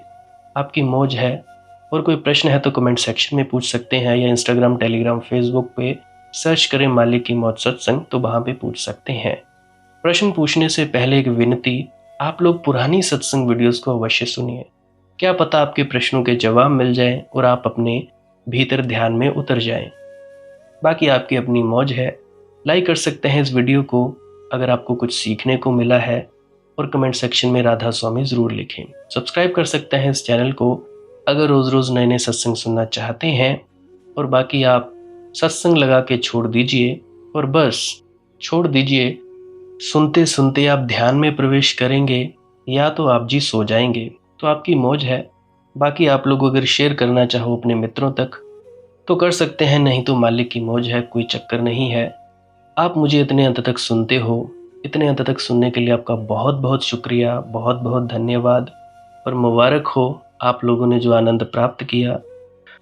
आपकी मौज है। और कोई प्रश्न है तो कमेंट सेक्शन में पूछ सकते हैं, या इंस्टाग्राम, टेलीग्राम, फेसबुक पे सर्च करें मालिक की मौज सत्संग, तो वहाँ पे पूछ सकते हैं। प्रश्न पूछने से पहले एक विनती, आप लोग पुरानी सत्संग वीडियोस को अवश्य सुनिए। क्या पता आपके प्रश्नों के जवाब मिल जाएं और आप अपने भीतर ध्यान में उतर जाएं। बाकी आपकी अपनी मौज है। लाइक कर सकते हैं इस वीडियो को अगर आपको कुछ सीखने को मिला है, और कमेंट सेक्शन में राधा स्वामी ज़रूर लिखें। सब्सक्राइब कर सकते हैं इस चैनल को अगर रोज़ रोज़ नए नए सत्संग सुनना चाहते हैं। और बाकी आप सत्संग लगा के छोड़ दीजिए, और बस छोड़ दीजिए। सुनते सुनते आप ध्यान में प्रवेश करेंगे, या तो आप जी सो जाएंगे, तो आपकी मौज है। बाकी आप लोग अगर शेयर करना चाहो अपने मित्रों तक तो कर सकते हैं, नहीं तो मालिक की मौज है, कोई चक्कर नहीं है। आप मुझे इतने अंत तक सुनते हो, इतने अंत तक सुनने के लिए आपका बहुत बहुत शुक्रिया, बहुत बहुत धन्यवाद। और मुबारक हो आप लोगों ने जो आनंद प्राप्त किया।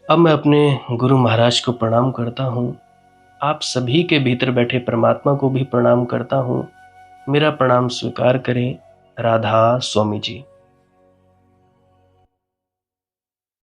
अब मैं अपने गुरु महाराज को प्रणाम करता हूँ। आप सभी के भीतर बैठे परमात्मा को भी प्रणाम करता हूँ। मेरा प्रणाम स्वीकार करें। राधा स्वामी जी।